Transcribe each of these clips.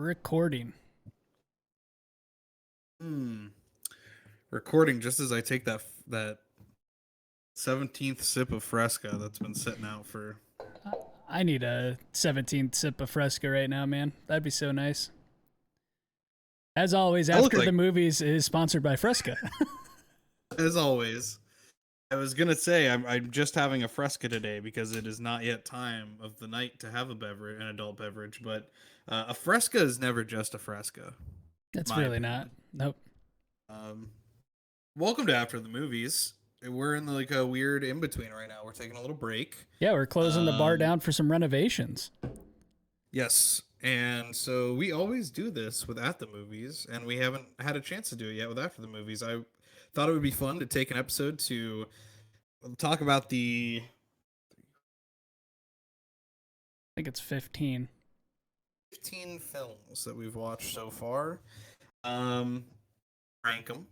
Recording. Hmm. Recording just as I take that 17th sip of Fresca that's been sitting out for. I need a 17th sip of Fresca right now, man. That'd be so nice. As always, I look After the like, Movies is sponsored by Fresca. as always. I was gonna say I'm just having a Fresca today because it is not yet time of the night to have an adult beverage. But a Fresca is never just a Fresca, It's my really not. opinion. Nope. Um, Welcome to After the Movies. We're in like a weird in between right now. We're taking a little break. Yeah, we're closing the bar Um, down for some renovations. Yes. And so we always do this with At the Movies, and we haven't had a chance to do it yet with After the Movies. I thought it would be fun to take an episode to talk about the I think it's 15. 15 films that we've watched so far, um, rank them,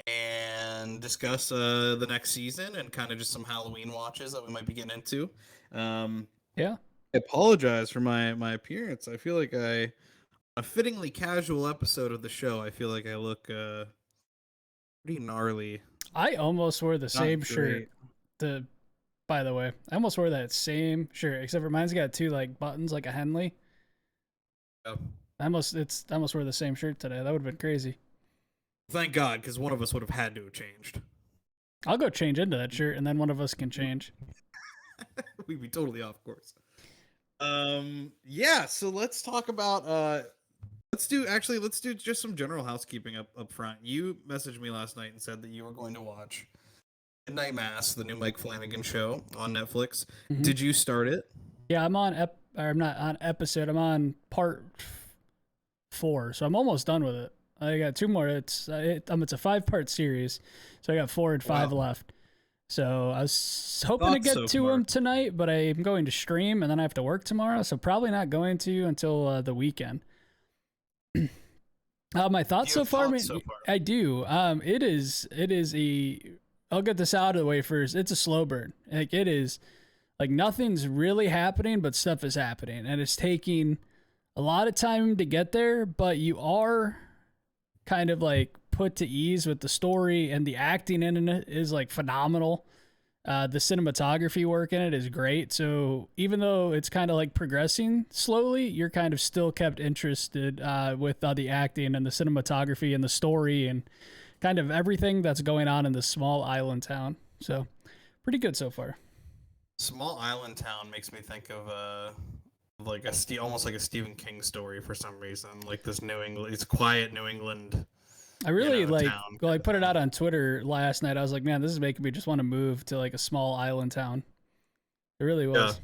and discuss the next season and kind of just some Halloween watches that we might be getting into. Um, Yeah. I apologize for my appearance. I feel like a fittingly casual episode of the show. I feel like I look pretty gnarly. I almost wore the Not same shirt. great. The By the way, I almost wore that same shirt, except for mine's got two like buttons like a Henley. Yeah. I almost wore the same shirt today. That would have been crazy. Thank God, because one of us would have had to have changed. I'll go change into that shirt and then one of us can change. We'd be totally off course. Yeah, so let's talk about let's do just some general housekeeping up front. You messaged me last night and said that you were going to watch Midnight Mass, the new Mike Flanagan show on Netflix. Mhm. Did you start it? Yeah, I'm not on episode. I'm on part 4, so I'm almost done with it. I got two more. It's a 5-part series, so I got 4 and 5 Wow. left. So I was hoping to Thoughts get so to far? them tonight, but I'm going to stream and then I have to work tomorrow, so probably not going to until the weekend. My Do thoughts you so have far, thoughts man, so far? I do. It is a. I'll get this out of the way first. It's a slow burn. Like it is, like nothing's really happening, but stuff is happening, and it's taking a lot of time to get there. But you are kind of like put to ease with the story, and the acting in it is like phenomenal. The cinematography work in it is great. So even though it's kind of like progressing slowly, you're kind of still kept interested with the acting and the cinematography and the story and kind of everything that's going on in this small island town. So pretty good so far. Small island town makes me think of like almost like a Stephen King story for some reason. Like this New England, it's quiet New England, I really like, town well, I kind of put it thing. out on Twitter last night. I was like, man, this is making me just want to move to like a small island town. It really Yeah. was.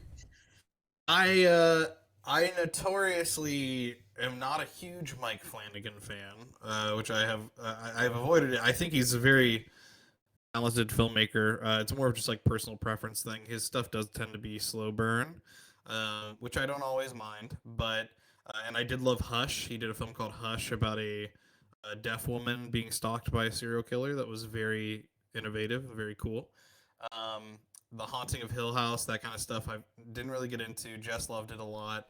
I uh I notoriously am not a huge Mike Flanagan fan, which I've avoided it. I think he's a very talented filmmaker. It's more of just like personal preference thing. His stuff does tend to be slow burn, which I don't always mind. But and I did love Hush. He did a film called Hush about a deaf woman being stalked by a serial killer. That was very innovative, very cool. Um, the Haunting of Hill House, that kind of stuff, I didn't really get into. Jess loved it a lot.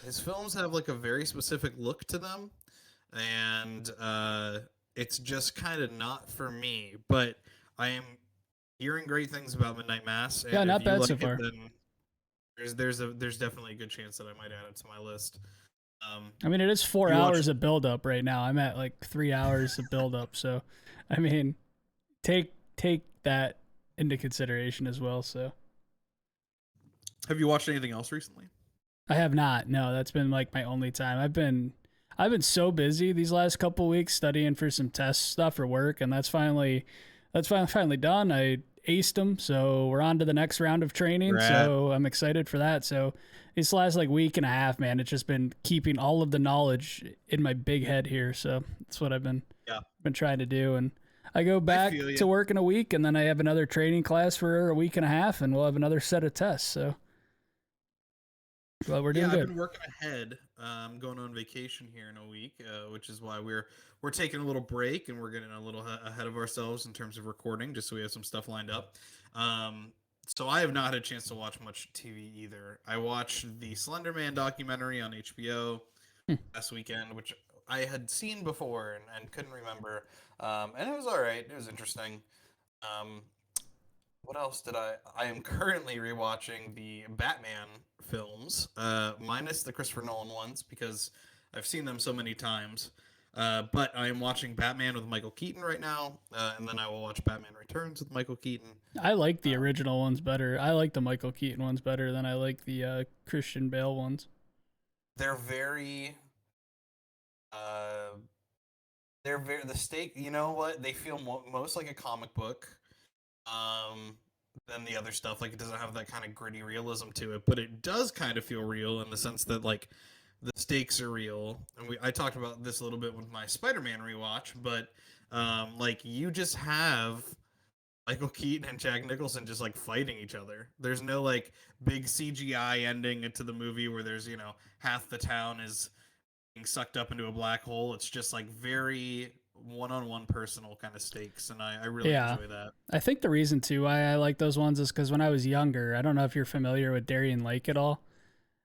His films have like a very specific look to them, and it's just kind of not for me. But I am hearing great things about Midnight Mass, Yeah, and if not you bad so like it, far. then there's definitely a good chance that I might add it to my list. I mean, it is four You watch? hours of build up right now. I'm at like 3 hours of build up. So, I mean, take that into consideration as well. So, Have you watched anything else recently? I have not. No, that's been like my only time. I've been so busy these last couple weeks studying for some test stuff for work, and that's finally done. I aced them, so we're on to the next round of training. Rat. So I'm excited for that. So this last like week and a half, man, it's just been keeping all of the knowledge in my big head here. So that's what I've Yeah, been trying to do. And I go I back feel you. to work in a week, and then I have another training class for a week and a half, and we'll have another set of tests. So, well, we're doing Yeah, I've good. been working ahead. Going on vacation here in a week, which is why we're taking a little break and we're getting a little ahead of ourselves in terms of recording, just so we have some stuff lined up. Um, so I have not had a chance to watch much TV either. I watched the Slenderman documentary on HBO. Hmm. last weekend, which I had seen before and couldn't remember. And it was all right. It was interesting. Um, what else did I am currently rewatching the Batman films, minus the Christopher Nolan ones because I've seen them so many times. But I am watching Batman with Michael Keaton right now, and then I will watch Batman Returns with Michael Keaton. I like the Um, original ones better. I like the Michael Keaton ones better than I like the Christian Bale ones. they're very, uh, they're very the stake. You know what? They feel most like a comic book. Um, than the other stuff. Like it doesn't have that kind of gritty realism to it, but it does kind of feel real in the sense that like the stakes are real. And I talked about this a little bit with my Spider-Man rewatch, but like you just have Michael Keaton and Jack Nicholson just like fighting each other. There's no like big CGI ending into the movie where there's, half the town is being sucked up into a black hole. It's just like very one-on-one personal kind of stakes, and I really Yeah. enjoy that. I think the reason too why I like those ones is because when I was younger, I don't know if you're familiar with Darien Lake at all,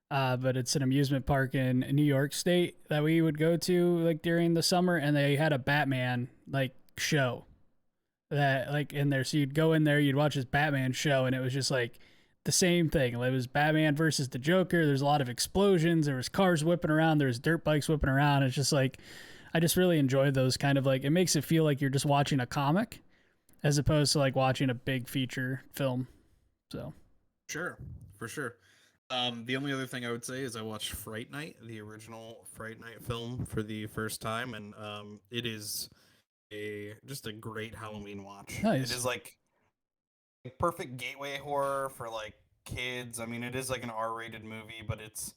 but it's an amusement park in New York State that we would go to like during the summer, and they had a Batman like show that like in there. So you'd go in there, you'd watch this Batman show, and it was just like the same thing. It was Batman versus the Joker. There's a lot of explosions. There was cars whipping around. There's dirt bikes whipping around. It's just like I just really enjoyed those kind of like it makes it feel like you're just watching a comic as opposed to like watching a big feature film. So Sure, for sure. The only other thing I would say is I watched Fright Night, the original Fright Night film, for the first time, and it is a just a great Halloween watch. It nice. is like a perfect gateway horror for like kids. I mean, it is like an R-rated movie, but it's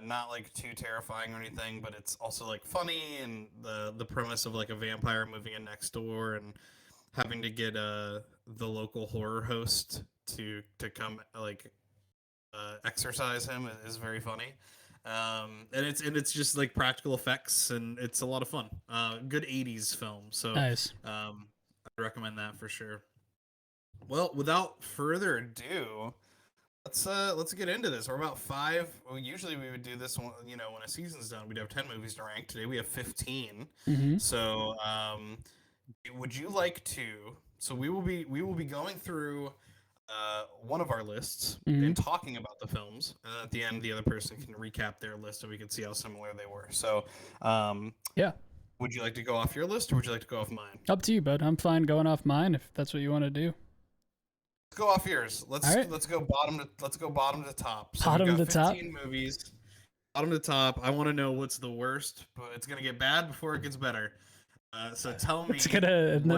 not like too terrifying or anything. But it's also like funny, and the premise of like a vampire moving in next door and having to get the local horror host to come like exercise him is very funny. And it's just like practical effects, and it's a lot of fun. Good '80s film, so Nice. I recommend that for sure. Well, without further ado, let's get into this. We're about five. Well, usually we would do this one, when a season's done, we'd have 10 movies to rank. Today we have 15. Mm-hmm. So, would you like to? So we will be going through one of our lists Mm-hmm. and talking about the films. And at the end, the other person can recap their list, and we can see how similar they were. So, Yeah. would you like to go off your list, or would you like to go off mine? Up to you, bud. I'm fine going off mine if that's what you want to do. Let's go off yours. All right. Let's go bottom to top. So we've Bottom got to top. 15 movies. Bottom to top. I want to know what's the worst, but it's gonna get bad before it gets better. So tell me, what It's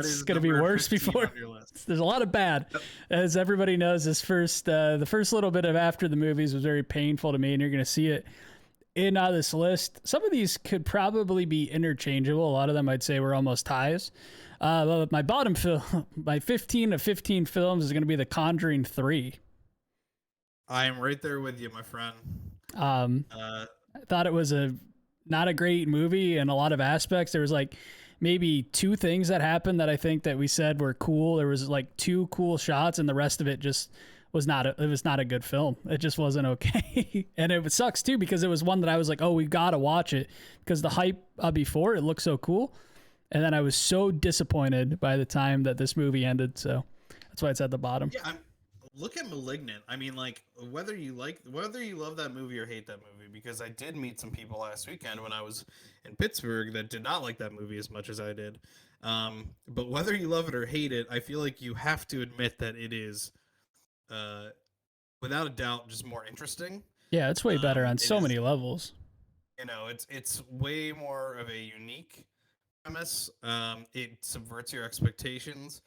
is gonna be number worse 15 before. on your list? There's a lot of bad. Yep. As everybody knows, the first little bit of after the movies was very painful to me, and you're gonna see it in this list. Some of these could probably be interchangeable. A lot of them I'd say were almost ties. My bottom film, my 15 of 15 films is going to be The Conjuring 3. I am right there with you, my friend. Um, Uh, I thought it was not a great movie in a lot of aspects. There was like maybe two things that happened that I think that we said were cool. There was like two cool shots, and the rest of it just was not. It was not a good film. It just wasn't okay, and it sucks too because it was one that I was like, oh, we gotta watch it because the hype before it looked so cool, and then I was so disappointed by the time that this movie ended. So that's why it's at the bottom. yeah, look at *Malignant*. I mean, like whether you love that movie or hate that movie, because I did meet some people last weekend when I was in Pittsburgh that did not like that movie as much as I did. But whether you love it or hate it, I feel like you have to admit that it is, uh, without a doubt, just more interesting. Yeah, it's way better on It so is, many levels. it's way more of a unique premise. It subverts your expectations.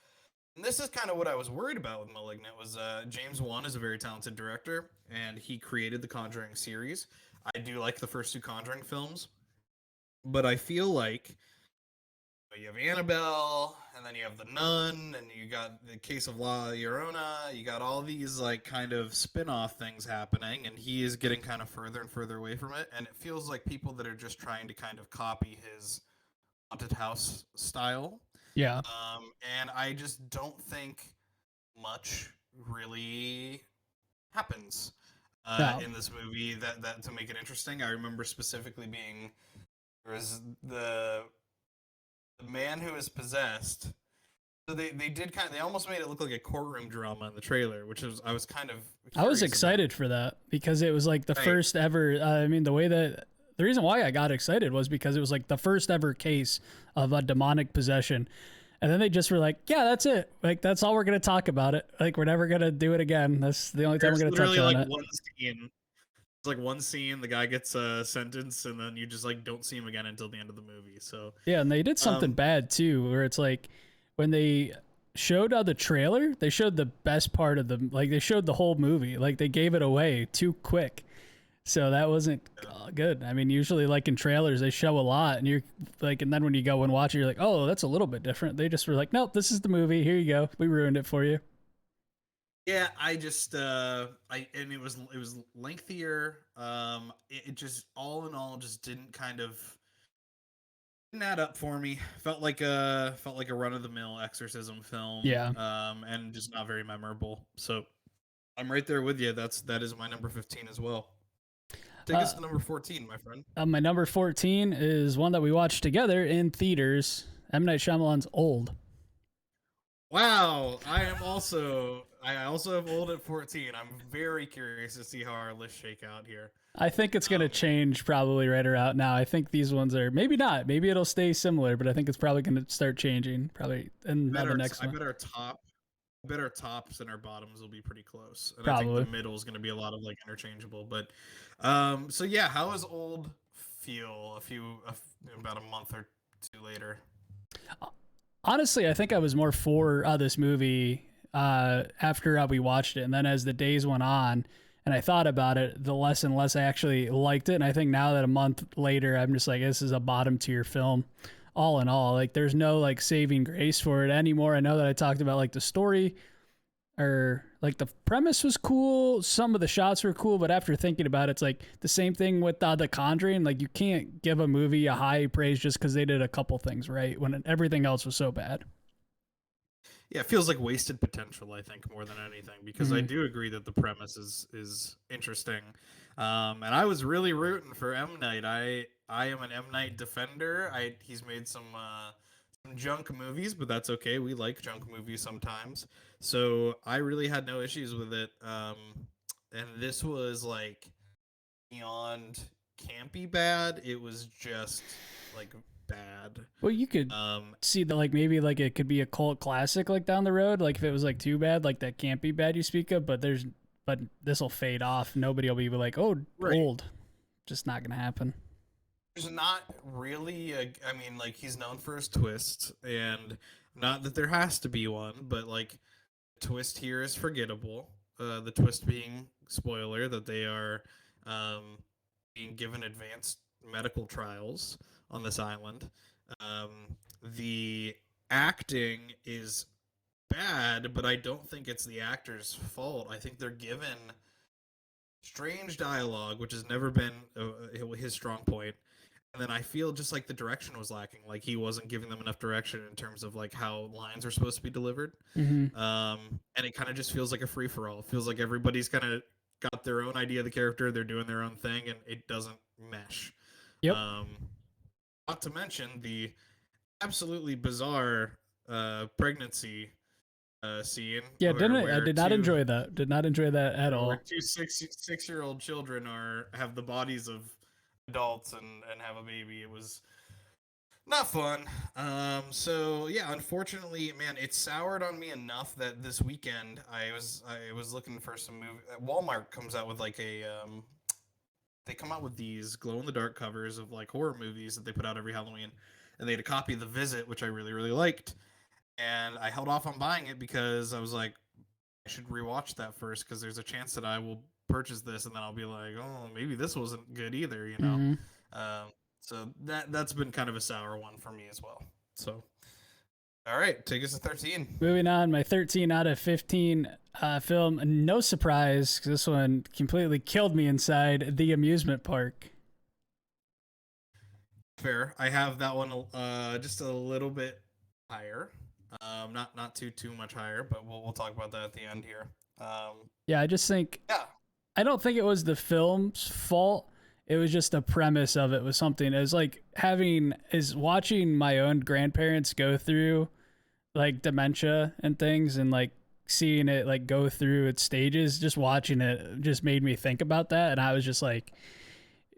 And this is kind of what I was worried about with *Malignant*. Was James Wan is a very talented director, and he created the Conjuring series. I do like the first two Conjuring films, but I feel like you have Annabelle, and then you have the Nun, and you got the case of La Llorona. You got all these like kind of spin-off things happening, and he is getting kind of further and further away from it. And it feels like people that are just trying to kind of copy his haunted house style. Yeah. And I just don't think much really happens. No. in this movie that to make it interesting. I remember specifically being there was the man who is possessed. So they did they almost made it look like a courtroom drama in the trailer, which was I was kind of I was curious about. excited for that because it was like the Right. first ever. I mean, the reason why I got excited was because it was like the first ever case of a demonic possession. And then they just were like, yeah, that's it. Like, that's all we're going to talk about it. Like, we're never going to do it again. That's the only time we're There's going to touch literally on like it. one scene. It's like one scene, the guy gets sentenced, and then you just like don't see him again until the end of the movie. So, Yeah, and they did something um, bad too, where it's like when they showed the trailer, they showed the best part of the like they showed the whole movie. Like they gave it away too quick. So that wasn't good. I mean, usually like in trailers they show a lot and you're like and then when you go and watch it you're like, "Oh, that's a little bit different." They just were like, "Nope, this is the movie. Here you go. We ruined it for you." yeah, I just and it was lengthier. It just all in all just didn't didn't add up for me. Felt like a run of the mill exorcism film. Yeah. And just not very memorable. So I'm right there with you. That is my number 15 as well. Take us Uh, to number 14, my friend. my number 14 is one that we watched together in theaters. M. Night Shyamalan's Old. Wow, I also have old at 14. I'm very curious to see how our list shake out here. I think it's going to Um, change probably right around now. I think these ones are maybe not. Maybe it'll stay similar, but I think it's probably going to start changing probably in the next I one. bet I bet our tops and our bottoms will be pretty close, and I think the Probably. middle is going to be a lot of like interchangeable. But so yeah, how does old feel about a month or two later? Honestly, I think I was more for this movie after we watched it. And then as the days went on and I thought about it, the less and less I actually liked it. And I think now that a month later, I'm just like, this is a bottom tier film all in all. Like, there's no like saving grace for it anymore. I know that I talked about like the story or like the premise was cool, some of the shots were cool, but after thinking about it, it's like the same thing with the Conjuring. Like you can't give a movie a high praise just because they did a couple things right when everything else was so bad. Yeah, it feels like wasted potential. I think more than anything, because I Mm-hmm. do agree that the premise is interesting, and I was really rooting for M Night. I am an M Night defender. He's made some junk movies, but that's okay. We like junk movies sometimes. So I really had no issues with it. And this was like beyond campy bad. It was just like bad. Well, you could Um, see that like maybe like it could be a cult classic like down the road. Like if it was like too bad, like that can't be bad you speak of. But this will fade off. Nobody will be like, oh, right. old. Just not gonna happen. There's not really I mean, like he's known for his twist, and not that there has to be one, but like the twist here is forgettable. The twist being spoiler that they are um, being given advanced medical trials on this island. The acting is bad, but I don't think it's the actor's fault. I think they're given strange dialogue, which has never been his strong point. And then I feel just like the direction was lacking. Like he wasn't giving them enough direction in terms of like how lines are supposed to be delivered. Mm-hmm. And it kind of just feels like a free for all. It feels like everybody's kind of got their own idea of the character. They're doing their own thing, and it doesn't mesh. Yep. Um, Not to mention the absolutely bizarre pregnancy scene Yeah, didn't I where did not enjoy that. Did not enjoy that at where all. two 6 year old children are have the bodies of adults and have a baby. It was not fun. So yeah, unfortunately, man, it soured on me enough that this weekend I was looking for some movie. Walmart comes out with like a they come out with these glow in the dark covers of like horror movies that they put out every Halloween, and they had a copy of The Visit, which I really liked, and I held off on buying it because I was like, I should rewatch that first because there's a chance that I will purchase this and then I'll be like, oh, maybe this wasn't good either, you know. Mm-hmm. Um, so that's been kind of a sour one for me as well. So, all right, take us to 13. Moving on, my 13 out of 15 film. No surprise, 'cause this one completely killed me inside. The Amusement Park. Fair. I have that one just a little bit higher. Not too much higher, but we'll talk about that at the end here. Yeah, I just think Yeah. I don't think it was the film's fault. It was just the premise of it was something. It was like watching my own grandparents go through like dementia and things, and like seeing it like go through its stages. Just watching it just made me think about that, and I was just like,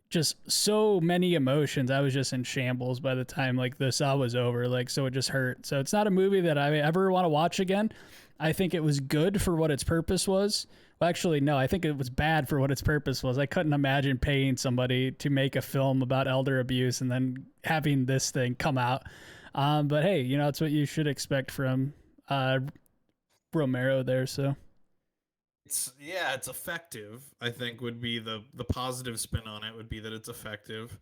just so many emotions. I was just in shambles by the time like this all was over. Like, so it just hurt. So it's not a movie that I ever want to watch again. I think it was good for what its purpose was. Well, actually, no, I think it was bad for what its purpose was. I couldn't imagine paying somebody to make a film about elder abuse and then having this thing come out. But hey, you know, it's what you should expect from Romero there. So It's effective. I think would be the positive spin on it would be that it's effective.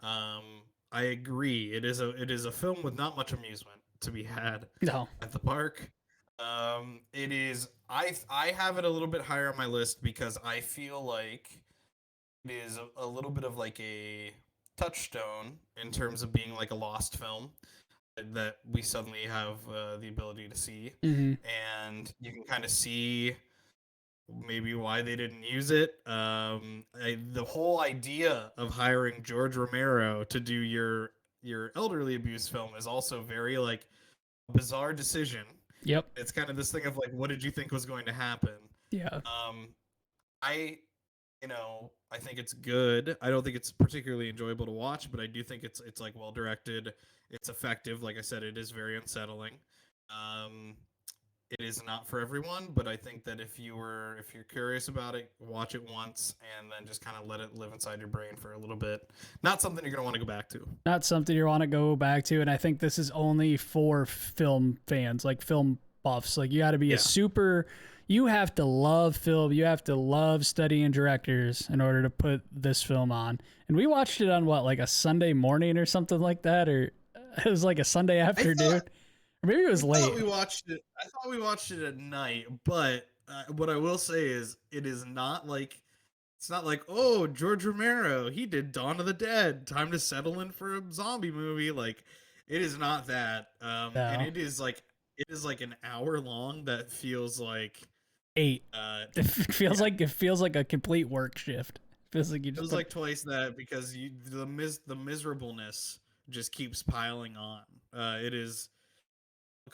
Um, I agree. It is a film with not much amusement to be had no, at the park. It is. I have it a little bit higher on my list because I feel like it is a little bit of like a touchstone in terms of being like a lost film that we suddenly have the ability to see, mm-hmm. and you can kind of see maybe why they didn't use it. The whole idea of hiring George Romero to do your elderly abuse film is also very like a bizarre decision. Yep, It's kind of this thing of like, what did you think was going to happen? yeah. I, I think it's good. I don't think it's particularly enjoyable to watch, but I do think it's like well directed. It's effective. Like I said, it is very unsettling. Um, it is not for everyone, but I think that if you're curious about it, watch it once and then just kind of let it live inside your brain for a little bit. Not something you're gonna want to go back to. Not something you want to go back to, and I think this is only for film fans, like film buffs. Like you got to be you have to love film, you have to love studying directors in order to put this film on. And we watched it on what, like a Sunday morning or something like that, or it was like a Sunday afternoon. Or maybe it was late. I thought we watched it at night, but what I will say is, it's not like, oh, George Romero, he did Dawn of the Dead, time to settle in for a zombie movie. Like, it is not that, and No. it is like an hour long that feels like 8. It feels like a complete work shift. It feels like you it just was like twice that because the miserableness just keeps piling on. It is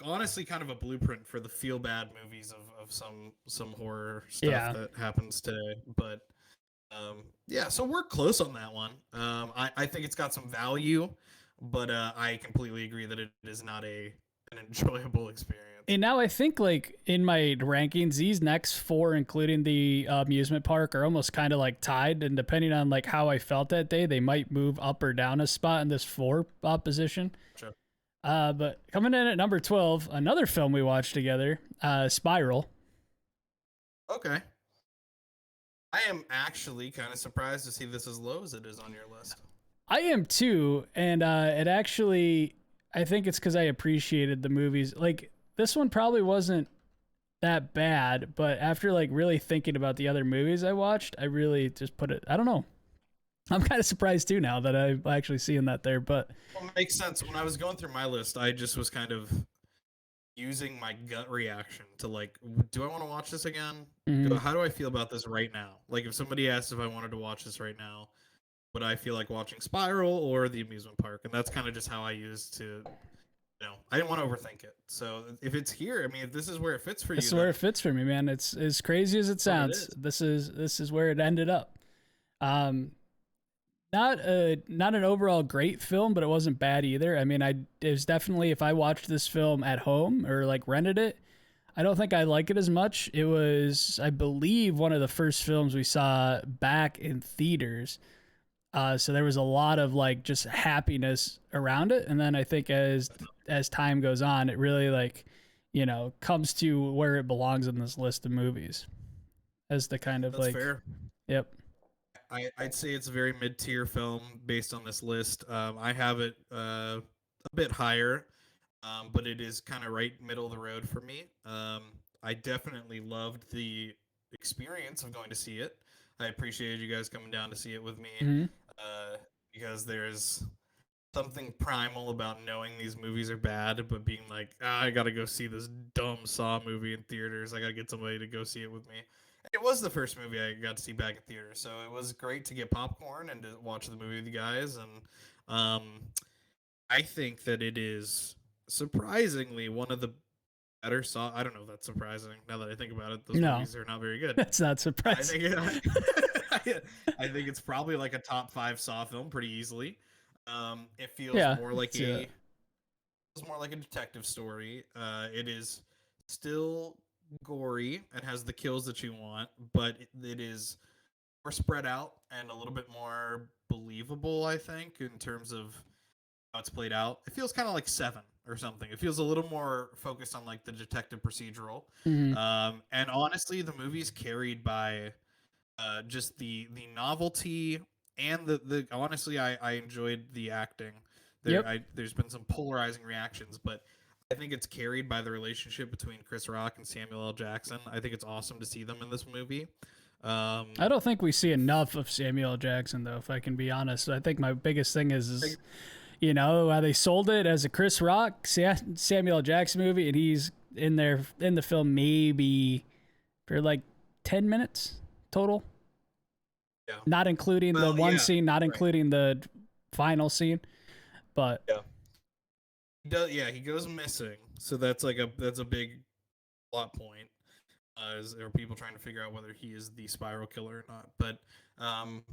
honestly kind of a blueprint for the feel bad movies of some horror stuff that happens today. But so we're close on that one. I think it's got some value, but I completely agree that it is not an enjoyable experience. And now I think like in my rankings, these next 4, including the amusement park, are almost kind of like tied. And depending on like how I felt that day, they might move up or down a spot in this 4 position. Sure. But coming in at number 12, another film we watched together, Spiral. Okay. I am actually kind of surprised to see this as low as it is on your list. I am too, and it actually, I think it's because I appreciated the movies. Like, this one probably wasn't that bad, but after like really thinking about the other movies I watched, I really just put it, I don't know. I'm kind of surprised too now that I'm actually seeing that there, but well, it makes sense. When I was going through my list, I just was kind of using my gut reaction to like, do I want to watch this again? mm-hmm. How do I feel about this right now? Like if somebody asked if I wanted to watch this right now, would I feel like watching Spiral or the amusement park? And that's kind of just how I used to, I didn't want to overthink it. So if it's here, I mean, if this is where it fits for you, this is where it fits for me, man. It's as crazy as it sounds. This is where it ended up. Not an overall great film, but it wasn't bad either. I mean, it was definitely, if I watched this film at home or like rented it, I don't think I like it as much. It was, I believe, one of the first films we saw back in theaters. So there was a lot of like just happiness around it, and then I think as time goes on, it really like, comes to where it belongs in this list of movies as the kind of That's like, fair. Yep. I'd say it's a very mid-tier film based on this list. I have it a bit higher, but it is kind of right middle of the road for me. I definitely loved the experience of going to see it. I appreciated you guys coming down to see it with me, mm-hmm. Because there's something primal about knowing these movies are bad, but being like, I gotta go see this dumb Saw movie in theaters. I gotta get somebody to go see it with me. It was the first movie I got to see back in theater, so it was great to get popcorn and to watch the movie with you guys. And um, I think that it is surprisingly one of the better Saw. I don't know if that's surprising. Now that I think about it, those No, movies are not very good. that's not I surprising. think I think it's probably like a top five Saw film pretty easily. It feels Yeah, more like it's, a it's more like a detective story. It is still gory and has the kills that you want, but it is more spread out and a little bit more believable, I think, in terms of how it's played out. It feels kind of like Seven or something. It feels a little more focused on like the detective procedural. mhm. And honestly, the movie's carried by just the novelty and the honestly, I enjoyed the acting. Yep. There's been some polarizing reactions, but I think it's carried by the relationship between Chris Rock and Samuel L. Jackson. I think it's awesome to see them in this movie. Um, I don't think we see enough of Samuel L. Jackson, though, if I can be honest. I think my biggest thing is how they sold it as a Chris Rock, Samuel L. Jackson movie, and he's in there in the film maybe for like 10 minutes total, yeah. not including the Well, one yeah. scene, not Right. including the final scene. But Yeah. He does. Yeah, he goes missing. So that's a big plot point. Are people trying to figure out whether he is the spiral killer or not? But um,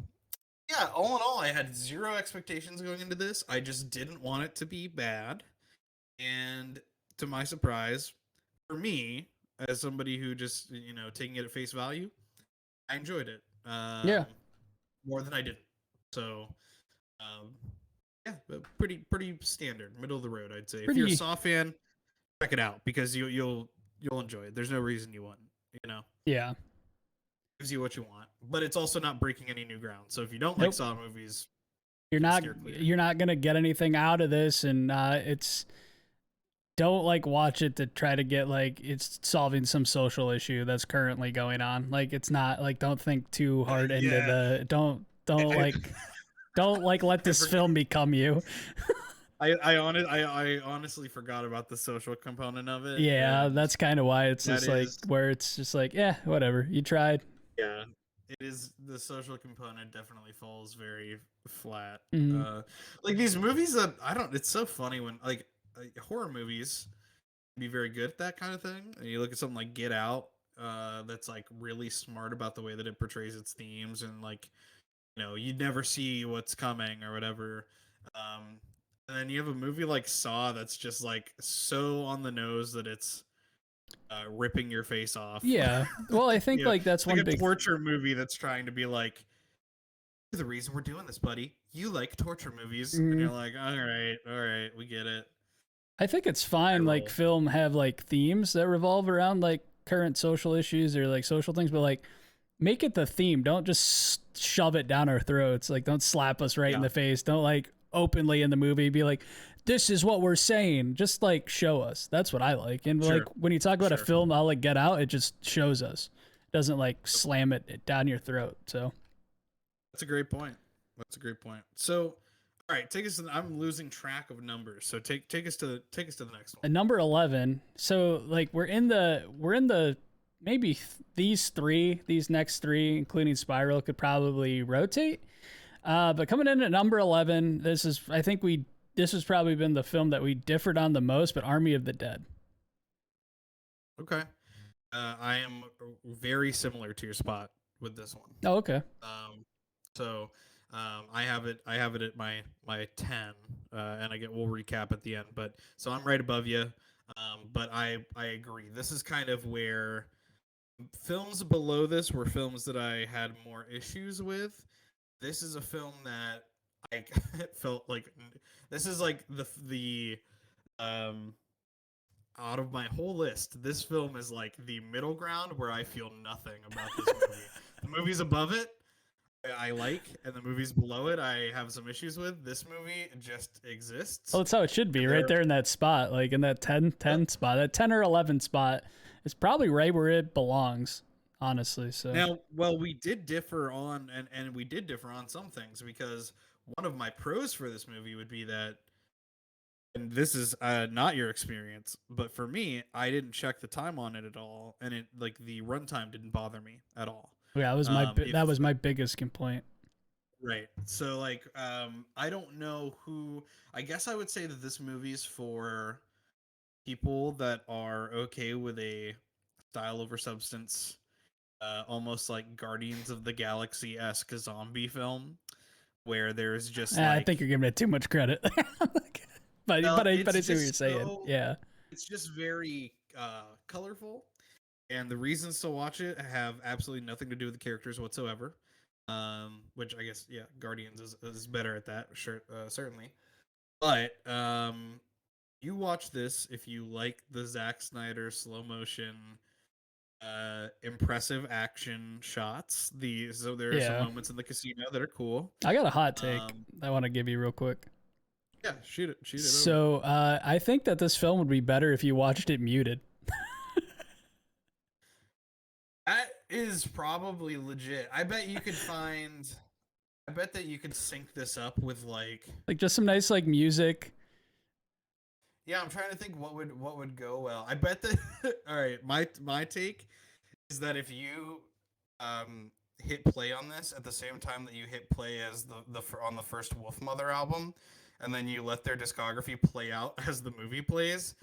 yeah, all in all, I had zero expectations going into this. I just didn't want it to be bad, and to my surprise, for me, as somebody who just taking it at face value, I enjoyed it yeah, more than I didn't. So um, yeah, but pretty standard, middle of the road, I'd say. If you're a pretty, Saw fan, check it out because you'll enjoy it. There's no reason you wouldn't. yeah. Gives you what you want, but it's also not breaking any new ground. So if you don't like Nope. Saw movies, You're you can not steer clear. you're not gonna get anything out of this, and it's don't like watch it to try to get like it's solving some social issue that's currently going on. Like it's not like don't think too hard into Yeah, the don't I, like don't like let I, this film become you. I honestly forgot about the social component of it, Yeah, and that's kind of why it's that just like is where it's just like, yeah, whatever. You tried. yeah, it is the social component definitely falls very flat. Mm, Like these movies that I don't. It's so funny when like horror movies can be very good at that kind of thing. And you look at something like Get Out, that's like really smart about the way that it portrays its themes and like you'd never see what's coming or whatever. Um, and then you have a movie like Saw that's just like so on the nose that it's ripping your face off. yeah. Well, I think like that's It's like one a big torture movie that's trying to be like, "You're the reason we're doing this, buddy. You like torture movies," and mm, you're like, all right, we get it. I think it's I fine like roll. film have like themes that revolve around like current social issues or like social things, but like make it the theme. Don't just shove it down our throats. Like, don't slap us right in Yeah, the face. Don't like openly in the movie be like, this is what we're saying. Just like show us. That's what I like. And like sure, when you talk about a sure. film, I'll like Get Out. It just shows us. It doesn't like slam it down your throat. So That's a great point. That's a great point. So, all right, take us. I'm losing track of numbers. So take us to the next one. at number 11. So like we're in the maybe these next three, including Spiral, could probably rotate. But coming in at number 11, this has probably been the film that we differed on the most, but Army of the Dead. Okay. I am very similar to your spot with this one. Oh, okay. So I have it. I have it at my 10, and we'll recap at the end. But so I'm right above you. But I agree. This is kind of where films below this were films that I had more issues with. This is a film that I felt like this is like the um out of my whole list, this film is like the middle ground where I feel nothing about this movie. The movies above it, I like, and the movies below it, I have some issues with. This movie just exists. Well, that's how it should be, And right there, there in that spot, like in that 10 spot, that 10 or 11 spot is probably right where it belongs, honestly. So, now, well, we did differ on, and we did differ on some things because one of my pros for this movie would be that and this is not your experience, but for me, I didn't check the time on it at all, and it like the runtime didn't bother me at all. Yeah, that was If that was my biggest complaint. Right. So like I don't know who I guess I would say that this movie is for people that are okay with a style over substance, almost like Guardians of the Galaxy-esque zombie film where there's just I like think you're giving it too much credit. but well, but I see what you're saying. Yeah. it's just very colorful, and the reasons to watch it have absolutely nothing to do with the characters whatsoever. Which I guess yeah, Guardians is better at that, sure, certainly. But you watch this if you like the Zack Snyder slow motion, impressive action shots. So there are some Yeah. moments in the casino that are cool. I got a hot take Um, I want to give you real quick. yeah, shoot it over. So I think that this film would be better if you watched it muted. That is probably legit. I bet you could find. I bet that you could sync this up with like. Like just some nice like music. Yeah, I'm trying to think what would go well. I bet that. All right, my take is that if you hit play on this at the same time that you hit play as on the first Wolfmother album, and then you let their discography play out as the movie plays,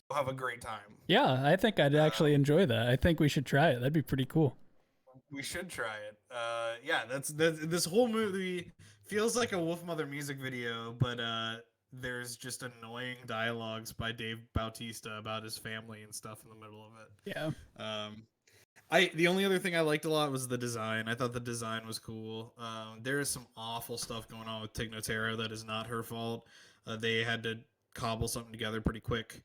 you'll have a great time. Yeah, I think I'd actually Um, enjoy that. I think we should try it. That'd be pretty cool. we should try it. Yeah, that's this whole movie feels like a Wolfmother music video, but there's just annoying dialogues by Dave Bautista about his family and stuff in the middle of it. Yeah. Um, the only other thing I liked a lot was the design. I thought the design was cool. There is some awful stuff going on with Tig Notaro that is not her fault. They had to cobble something together pretty quick.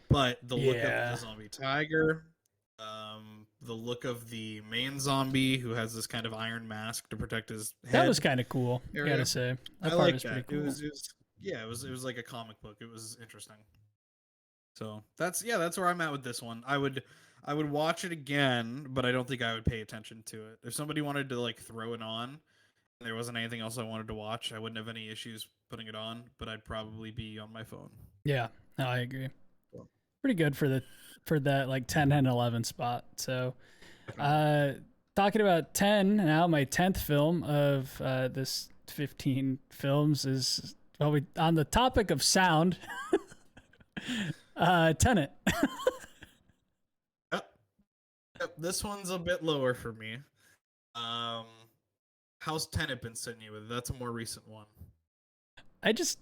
But the look of Yeah. the zombie tiger, the look of the main zombie who has this kind of iron mask to protect his head. That was kind of cool. I area. gotta say. That I part like was pretty that. cool. It was like a comic book. It was interesting. So that's where I'm at with this one. I would watch it again, but I don't think I would pay attention to it. If somebody wanted to like throw it on and there wasn't anything else I wanted to watch, I wouldn't have any issues putting it on, but I'd probably be on my phone. Yeah. No, I agree. Cool. Pretty good for that like 10 and 11 spot. So talking about 10 now, my 10th film of this 15 films is on the topic of sound. Tenet. Yep, this one's a bit lower for me. How's Tenet been sitting you with? That's a more recent one. I just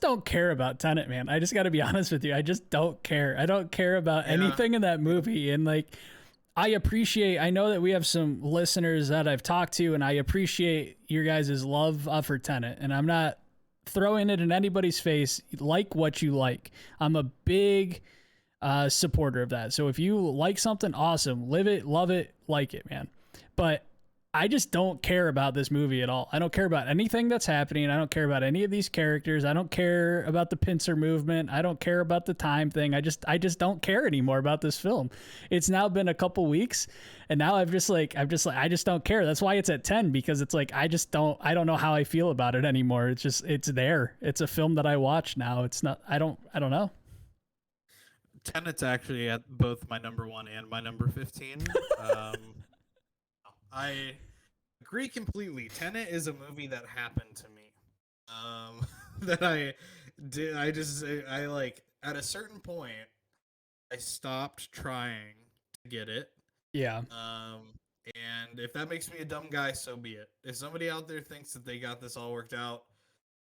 don't care about Tenet, man. I just got to be honest with you. I just don't care. I don't care about anything in that movie. And like, I know that we have some listeners that I've talked to, and I appreciate your guys' love for Tenet. And I'm not throwing it in anybody's face. Like what you like. I'm a big supporter of that. So if you like something, awesome. Live it, love it, like it, man. But I just don't care about this movie at all. I don't care about anything that's happening. I don't care about any of these characters. I don't care about the pincer movement. I don't care about the time thing. I just don't care anymore about this film. It's now been a couple weeks, and now I just don't care. That's why it's at 10, because it's like I don't know how I feel about it anymore. It's there. It's a film that I watch now. It's not I don't know. Tenet's actually at both my number 1 and my number 15. I agree completely. Tenet is a movie that happened to me. That I did. I like at a certain point, I stopped trying to get it. Yeah. And if that makes me a dumb guy, so be it. If somebody out there thinks that they got this all worked out,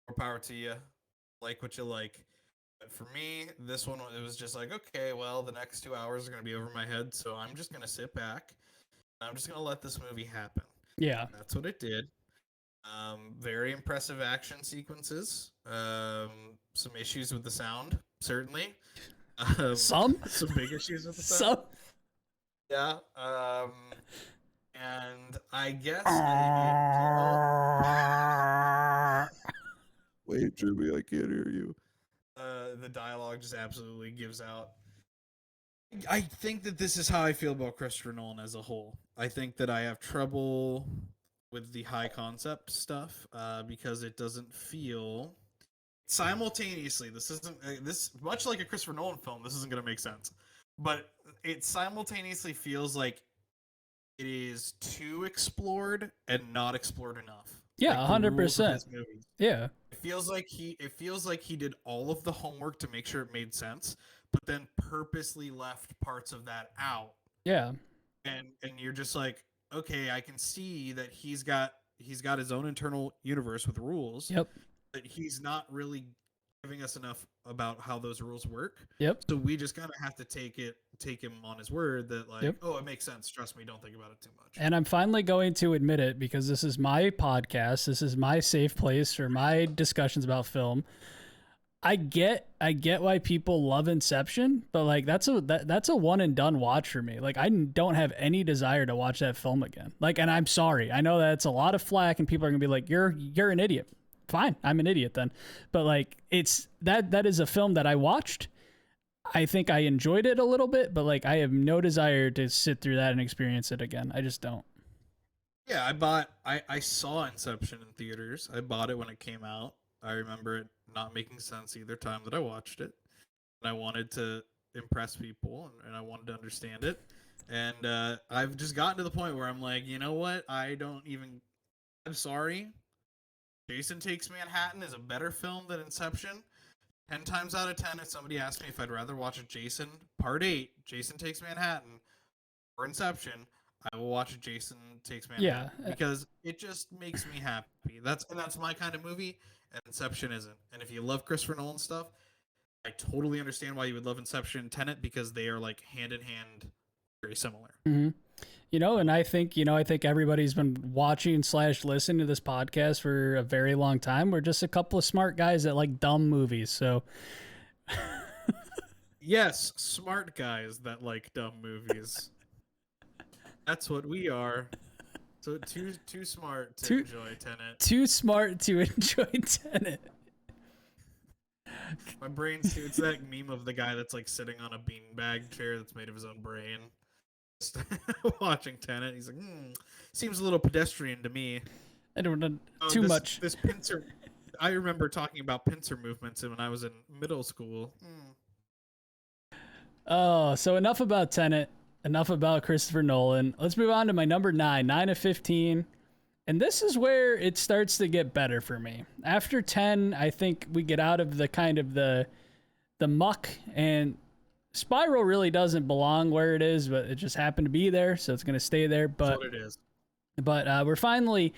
more power to you. Like what you like. But for me, this one, it was just like, okay, well, the next 2 hours are going to be over my head, so I'm just going to sit back. I'm just going to let this movie happen. Yeah. That's what it did. Very impressive action sequences. Some issues with the sound, certainly. Some big issues with the sound. Some. Yeah. And I guess. Wait, Jimmy, I can't hear you. The dialogue just absolutely gives out. I think that this is how I feel about Christopher Nolan as a whole. I think that I have trouble with the high concept stuff because it doesn't feel simultaneously, this isn't this much like a Christopher Nolan film. This isn't going to make sense, but it simultaneously feels like it is too explored and not explored enough. Yeah, Like the rules of 100%. his movies. Yeah. It feels like he did all of the homework to make sure it made sense, but then purposely left parts of that out. Yeah. And you're just like, okay, I can see that he's got his own internal universe with rules, Yep. but he's not really giving us enough about how those rules work. Yep. So we just kind of have to take him on his word that like, Yep. oh, it makes sense. Trust me, don't think about it too much. And I'm finally going to admit it because this is my podcast. This is my safe place for my discussions about film. I get why people love Inception, but like that's a one and done watch for me. Like I don't have any desire to watch that film again. Like, and I'm sorry. I know that's a lot of flack and people are going to be like, you're an idiot. Fine. I'm an idiot then. But like it's that is a film that I watched. I think I enjoyed it a little bit, but like I have no desire to sit through that and experience it again. I just don't. Yeah, I saw Inception in theaters. I bought it when it came out. I remember it not making sense either time that I watched it. And I wanted to impress people and I wanted to understand it. And I've just gotten to the point where I'm like, you know what? I'm sorry. Jason Takes Manhattan is a better film than Inception. 10 times out of 10, if somebody asked me if I'd rather watch a Jason Part 8, Jason Takes Manhattan, or Inception, I will watch Jason Takes Manhattan because it just makes me happy. That's my kind of movie, and Inception isn't. And if you love Christopher Nolan stuff, I totally understand why you would love Inception and Tenet because they are like hand in hand, very similar. Mm-hmm. And I think everybody's been watching / listening to this podcast for a very long time. We're just a couple of smart guys that like dumb movies. So yes, smart guys that like dumb movies. That's what we are. So too smart to enjoy Tenet. Too smart to enjoy Tenet. My brain's too. It's that meme of the guy that's like sitting on a beanbag chair that's made of his own brain. Watching Tenet, he's like, seems a little pedestrian to me. I don't know too much. This pincer, I remember talking about pincer movements when I was in middle school. Oh, so enough about Tenet, enough about Christopher Nolan. Let's move on to my number 9 of 15. And this is where it starts to get better for me. After 10, I think we get out of the kind of the muck, and Spiral really doesn't belong where it is, but it just happened to be there, so it's going to stay there. But that's what it is. But we're finally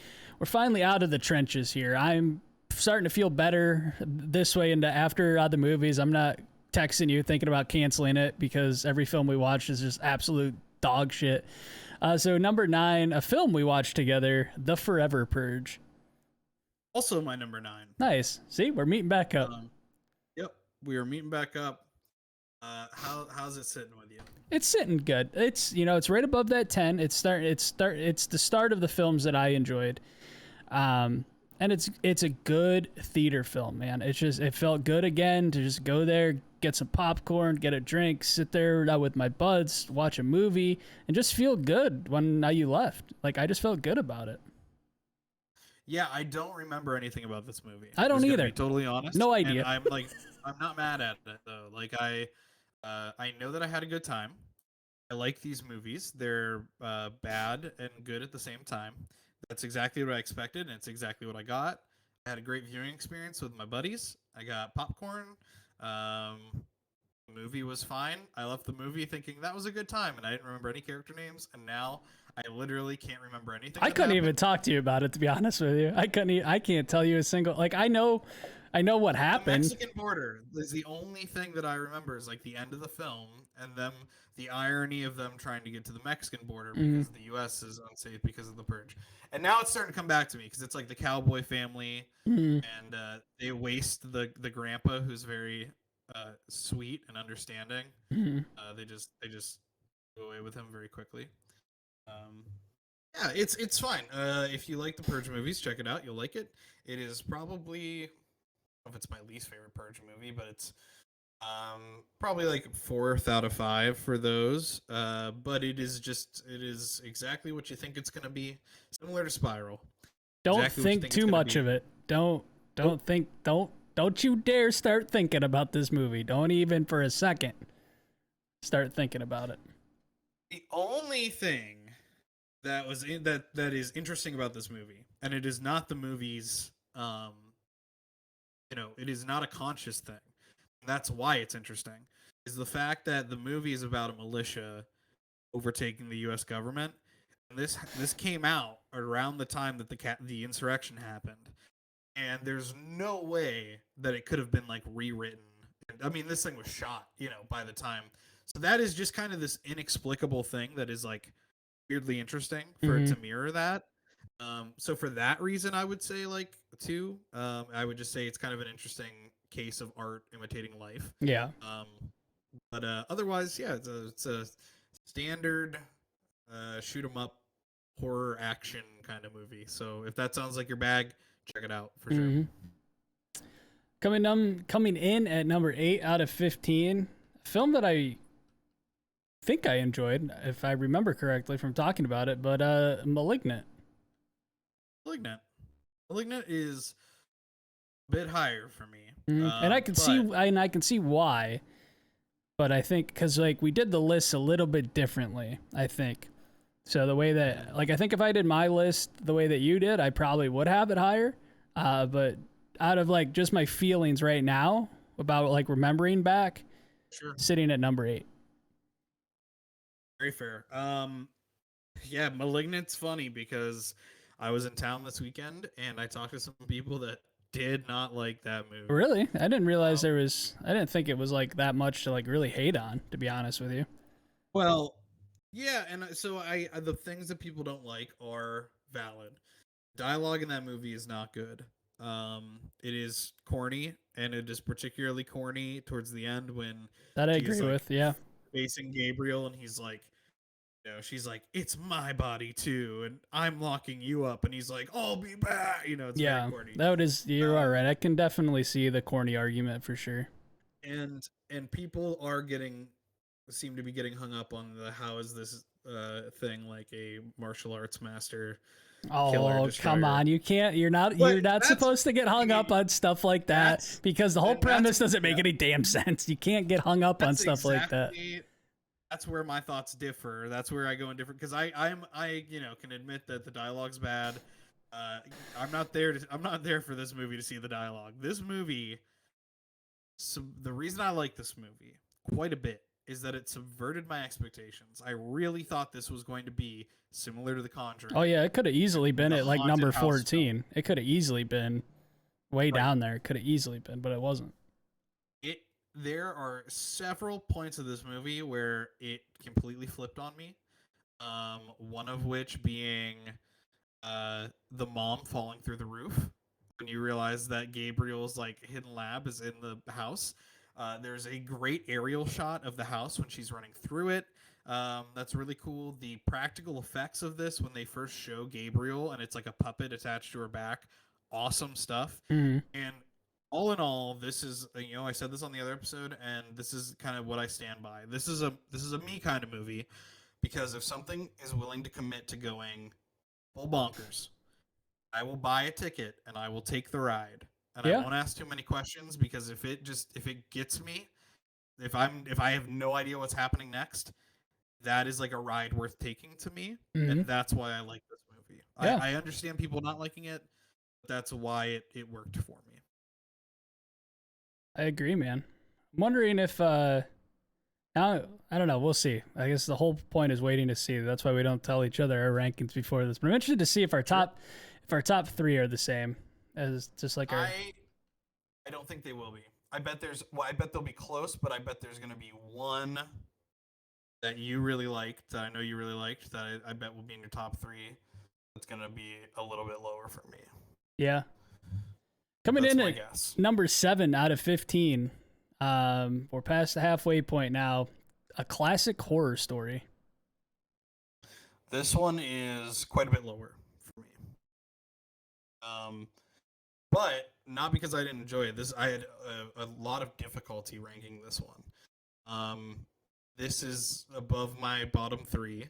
out of the trenches here. I'm starting to feel better this way into after the movies. I'm not texting you thinking about canceling it because every film we watch is just absolute dog shit. So number 9, a film we watched together, The Forever Purge. Also my number 9. Nice. See, we're meeting back up. Yep, we are meeting back up. How's it sitting with you? It's sitting good. It's it's right above that 10. It's the start of the films that I enjoyed. And it's a good theater film, man. It felt good again to just go there, get some popcorn, get a drink, sit there with my buds, watch a movie, and just feel good when you left. Like I just felt good about it. Yeah, I don't remember anything about this movie. I don't either. To be totally honest. No idea. And I'm not mad at it though. Like I know that I had a good time. I like these movies. They're bad and good at the same time. That's exactly what I expected, and it's exactly what I got. I had a great viewing experience with my buddies. I got popcorn. The movie was fine. I left the movie thinking that was a good time, and I didn't remember any character names, and now I literally can't remember anything. I couldn't even talk to you about it, to be honest with you. I can't tell you a single, like, I know what happened. The Mexican border is the only thing that I remember is like the end of the film and the irony of them trying to get to the Mexican border because the U.S. is unsafe because of the purge. And now it's starting to come back to me because it's like the cowboy family and they waste the grandpa who's very sweet and understanding. They just go away with him very quickly. Yeah, it's fine. If you like the Purge movies, check it out. You'll like it. It is probably, I don't know if it's my least favorite Purge movie, but it's probably like 4th out of 5 for those. But it is exactly what you think it's gonna be. Similar to Spiral. Don't think too much of it. Don't Don't you dare start thinking about this movie. Don't even for a second start thinking about it. The only thing that is interesting about this movie, and it is not the movie's, it is not a conscious thing. That's why it's interesting. Is the fact that the movie is about a militia overtaking the U.S. government. And this came out around the time that the insurrection happened, and there's no way that it could have been like rewritten. I mean, this thing was shot, by the time. So that is just kind of this inexplicable thing that is like weirdly interesting for it to mirror that. So for that reason, I would say like 2. I would just say it's kind of an interesting case of art imitating life. Yeah. But otherwise, yeah, it's a standard shoot 'em up horror action kind of movie. So if that sounds like your bag, check it out for sure. Coming in at number 8 out of 15, a film that I think I enjoyed, if I remember correctly from talking about it, but Malignant. Malignant is a bit higher for me. And I can see why. But I think because like we did the list a little bit differently, I think. So the way that I think if I did my list the way that you did, I probably would have it higher. But out of like just my feelings right now about like remembering back, sitting at number 8. Very fair. Yeah, Malignant's funny because I was in town this weekend and I talked to some people that did not like that movie. Really? I didn't realize I didn't think it was like that much to like really hate on, to be honest with you. Well, yeah, and so the things that people don't like are valid. Dialogue in that movie is not good. It is corny, and it is particularly corny towards the end when that I agree with. Yeah, facing Gabriel, and he's like, she's like, "It's my body too, and I'm locking you up," and he's like, "I'll be back." It's very corny. That is, you are right. I can definitely see the corny argument for sure. And people seem to be getting hung up on how is this thing like a martial arts master. Oh, come on. You're not supposed to get hung up on stuff like that because the whole premise doesn't make any damn sense. You can't get hung up on stuff like that. That's where my thoughts differ. That's where I go in different because I can admit that the dialogue's bad. I'm not there for this movie to see the dialogue. This movie, so the reason I like this movie quite a bit is that it subverted my expectations. I really thought this was going to be similar to The Conjuring. Oh yeah, it could have easily been at like number 14. It could have easily been way down there. It could have easily been, but it wasn't. There are several points of this movie where it completely flipped on me. One of which being the mom falling through the roof when you realize that Gabriel's like hidden lab is in the house. There's a great aerial shot of the house when she's running through it. That's really cool. The practical effects of this when they first show Gabriel and it's like a puppet attached to her back. Awesome stuff. Mm-hmm. And all in all, this is, I said this on the other episode, and this is kind of what I stand by. This is a me kind of movie, because if something is willing to commit to going full bonkers, I will buy a ticket and I will take the ride. And I won't ask too many questions, because if it gets me, if I have no idea what's happening next, that is like a ride worth taking to me. Mm-hmm. And that's why I like this movie. Yeah. I understand people not liking it, but that's why it worked for me. I agree, man. I'm wondering if now I don't know. We'll see. I guess the whole point is waiting to see. That's why we don't tell each other our rankings before this. But I'm interested to see if our top 3 are the same as just like our. I don't think they will be. I bet they'll be close, but I bet there's going to be one that you really liked, that I know you really liked, that I bet will be in your top 3. That's going to be a little bit lower for me. Yeah. Coming in at number 7 out of 15. We're past the halfway point now. A classic horror story. This one is quite a bit lower for me. But not because I didn't enjoy it. I had a lot of difficulty ranking this one. This is above my bottom 3.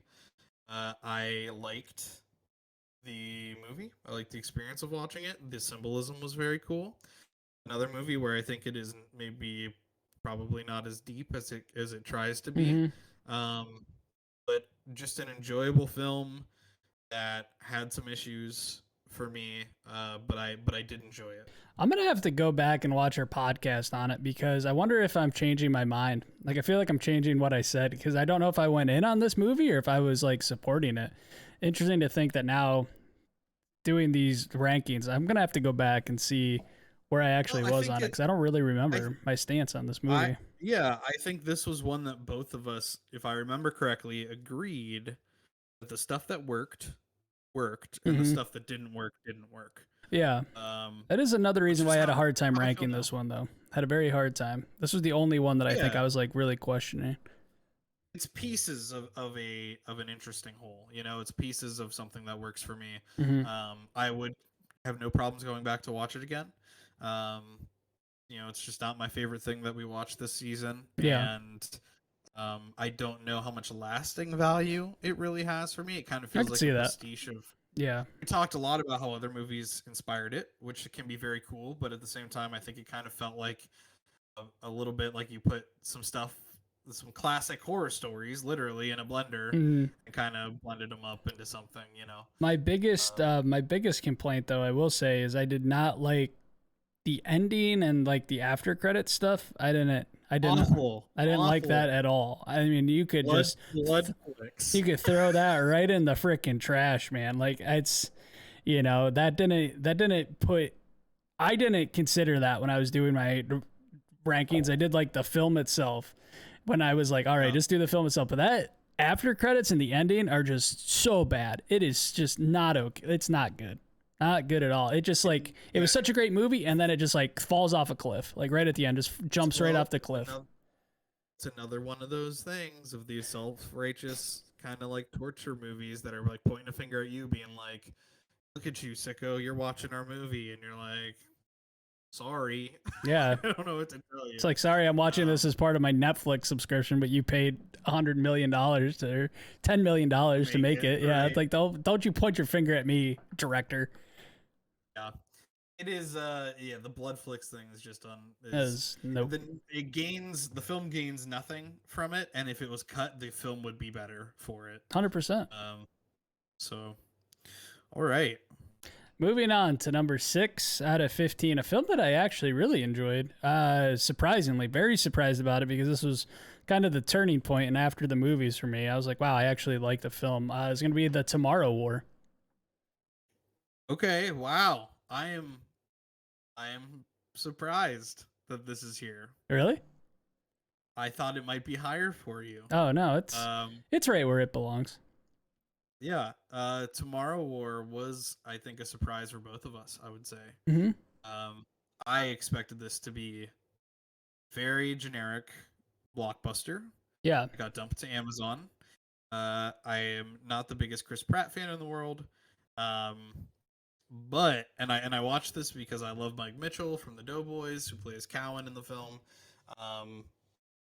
I liked the movie. I liked the experience of watching it. The symbolism was very cool. another movie where I think it is maybe probably not as deep as it tries to be. Hmm. Um, but just an enjoyable film that had some issues for me, but I did enjoy it. I'm gonna have to go back and watch our podcast on it because I wonder if I'm changing my mind. Like I feel like I'm changing what I said because I don't know if I went in on this movie or if I was like supporting it. Interesting to think that now doing these rankings, I'm gonna have to go back and see where I Well, actually I was think on it it. because I don't really I remember my stance on this I movie. yeah, I think this was one that both of us, if I remember correctly, agreed that the stuff that worked, and the Hmm. stuff that didn't work. Yeah, Um, that is another that's reason why just I had a hard time how I feel ranking now. this one though. Had a very hard time. This was the only one that I think Yeah, I was like really questioning. it's pieces of an interesting whole. You know, it's pieces of something that works for me. Hmm. I would have no problems going back to watch it again. Um, you know, it's just not my favorite thing that we watched this season, Yeah, and I don't know how much lasting value it really has for me. It kind of I feels could like see a that. pastiche of. Yeah, We talked a lot about how other movies inspired it, which can be very cool, but at the same time, I think it kind of felt like a little bit like you put some classic horror stories, literally in a blender, hmm. and kind of blended them up into something, you know. Um, My biggest complaint though, I will say, is I did not like the ending and like the after credit stuff. Awful, I didn't like that awful. at all. I mean, Blood flicks. you could throw that right in the freaking trash, man. Like it's, that didn't put. I didn't consider that when I was doing my rankings. I did like the film itself when I was like, all right, Yeah, just do the film itself. But that after credits and the ending are just so bad. It is just not okay. It's not good. Not good at all. It just like it yeah. was such a great movie, and then it just like falls off a cliff, like right at the end, just jumps right Well, off the cliff. it's another one of those things of these self-righteous kind of like torture movies that are like pointing a finger at you, being like, "Look at you, sicko! You're watching our movie," and you're like, "Sorry, Yeah, I don't know what to tell it's you." like sorry, I'm watching this Um, as part of my Netflix subscription, but you paid $100 million or $10 million to make make it it. Yeah, it's right. like don't you point your finger at me, director. Yeah, it is. Yeah, the blood flicks thing is just on is As nope, the film gains nothing from it, and if it was cut, the film would be better for it. 100%. Um, so all right. Moving on to number 6 out of 15, a film that I actually really enjoyed. Surprisingly, very surprised about it because this was kind of the turning point. And after the movies for me, I was like, wow, I actually like the film. It's going to be the Tomorrow War. Okay, wow. I am surprised that this is here. Really? I thought it might be higher for you. Oh no, Um, it's right where it belongs. yeah. Tomorrow War was, I think, a surprise for both of us. I would say. Hmm. Um, I expected this to be very generic blockbuster. Yeah, It got dumped to Amazon. I am not the biggest Chris Pratt fan in the world. Um, but and I watched this because I love Mike Mitchell from the Doughboys, who plays Cowan in the film. Um,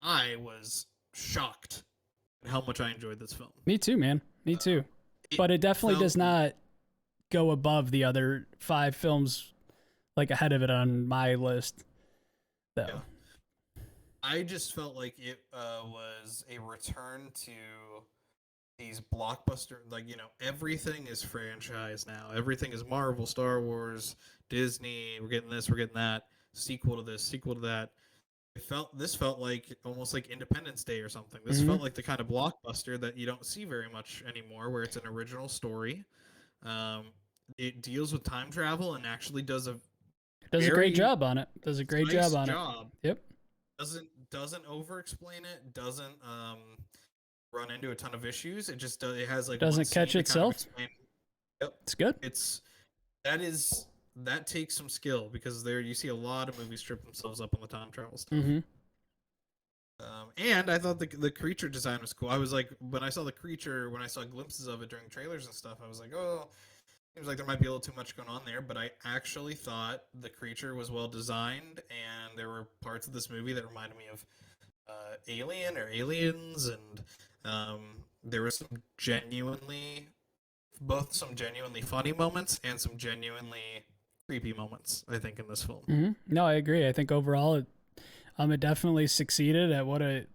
I was shocked at how much I enjoyed this film. me too, man. Me Uh, too. it But it definitely felt, does not go above the other 5 films like ahead of it on my list, yeah. though. I just felt like it was a return to these blockbuster, like, you know, everything is franchise now. Everything is Marvel, Star Wars, Disney. We're getting this, we're getting that. Sequel to this, sequel to that. This felt like almost like Independence Day or something. This Hmm. felt like the kind of blockbuster that you don't see very much anymore, where it's an original story. Um, it deals with time travel and actually does a Does a great very job on it. Does a great job nice on it. job. Yep. Doesn't over explain it. Doesn't run into a ton of issues. It just it has like one Doesn't scene catch to kind of itself. explain. Yep, It's good. it's that takes some skill because there you see a lot of movies trip themselves up on the time travel stuff. Hmm. And I thought the creature design was cool. I was like, when I saw the creature, when I saw glimpses of it during trailers and stuff, I was like, oh, seems like there might be a little too much going on there. But I actually thought the creature was well designed, and there were parts of this movie that reminded me of Alien or Aliens, and there was some genuinely funny moments and some genuinely creepy moments, I think, in this film. Mm-hmm. No, I agree. I think overall, it definitely succeeded at what it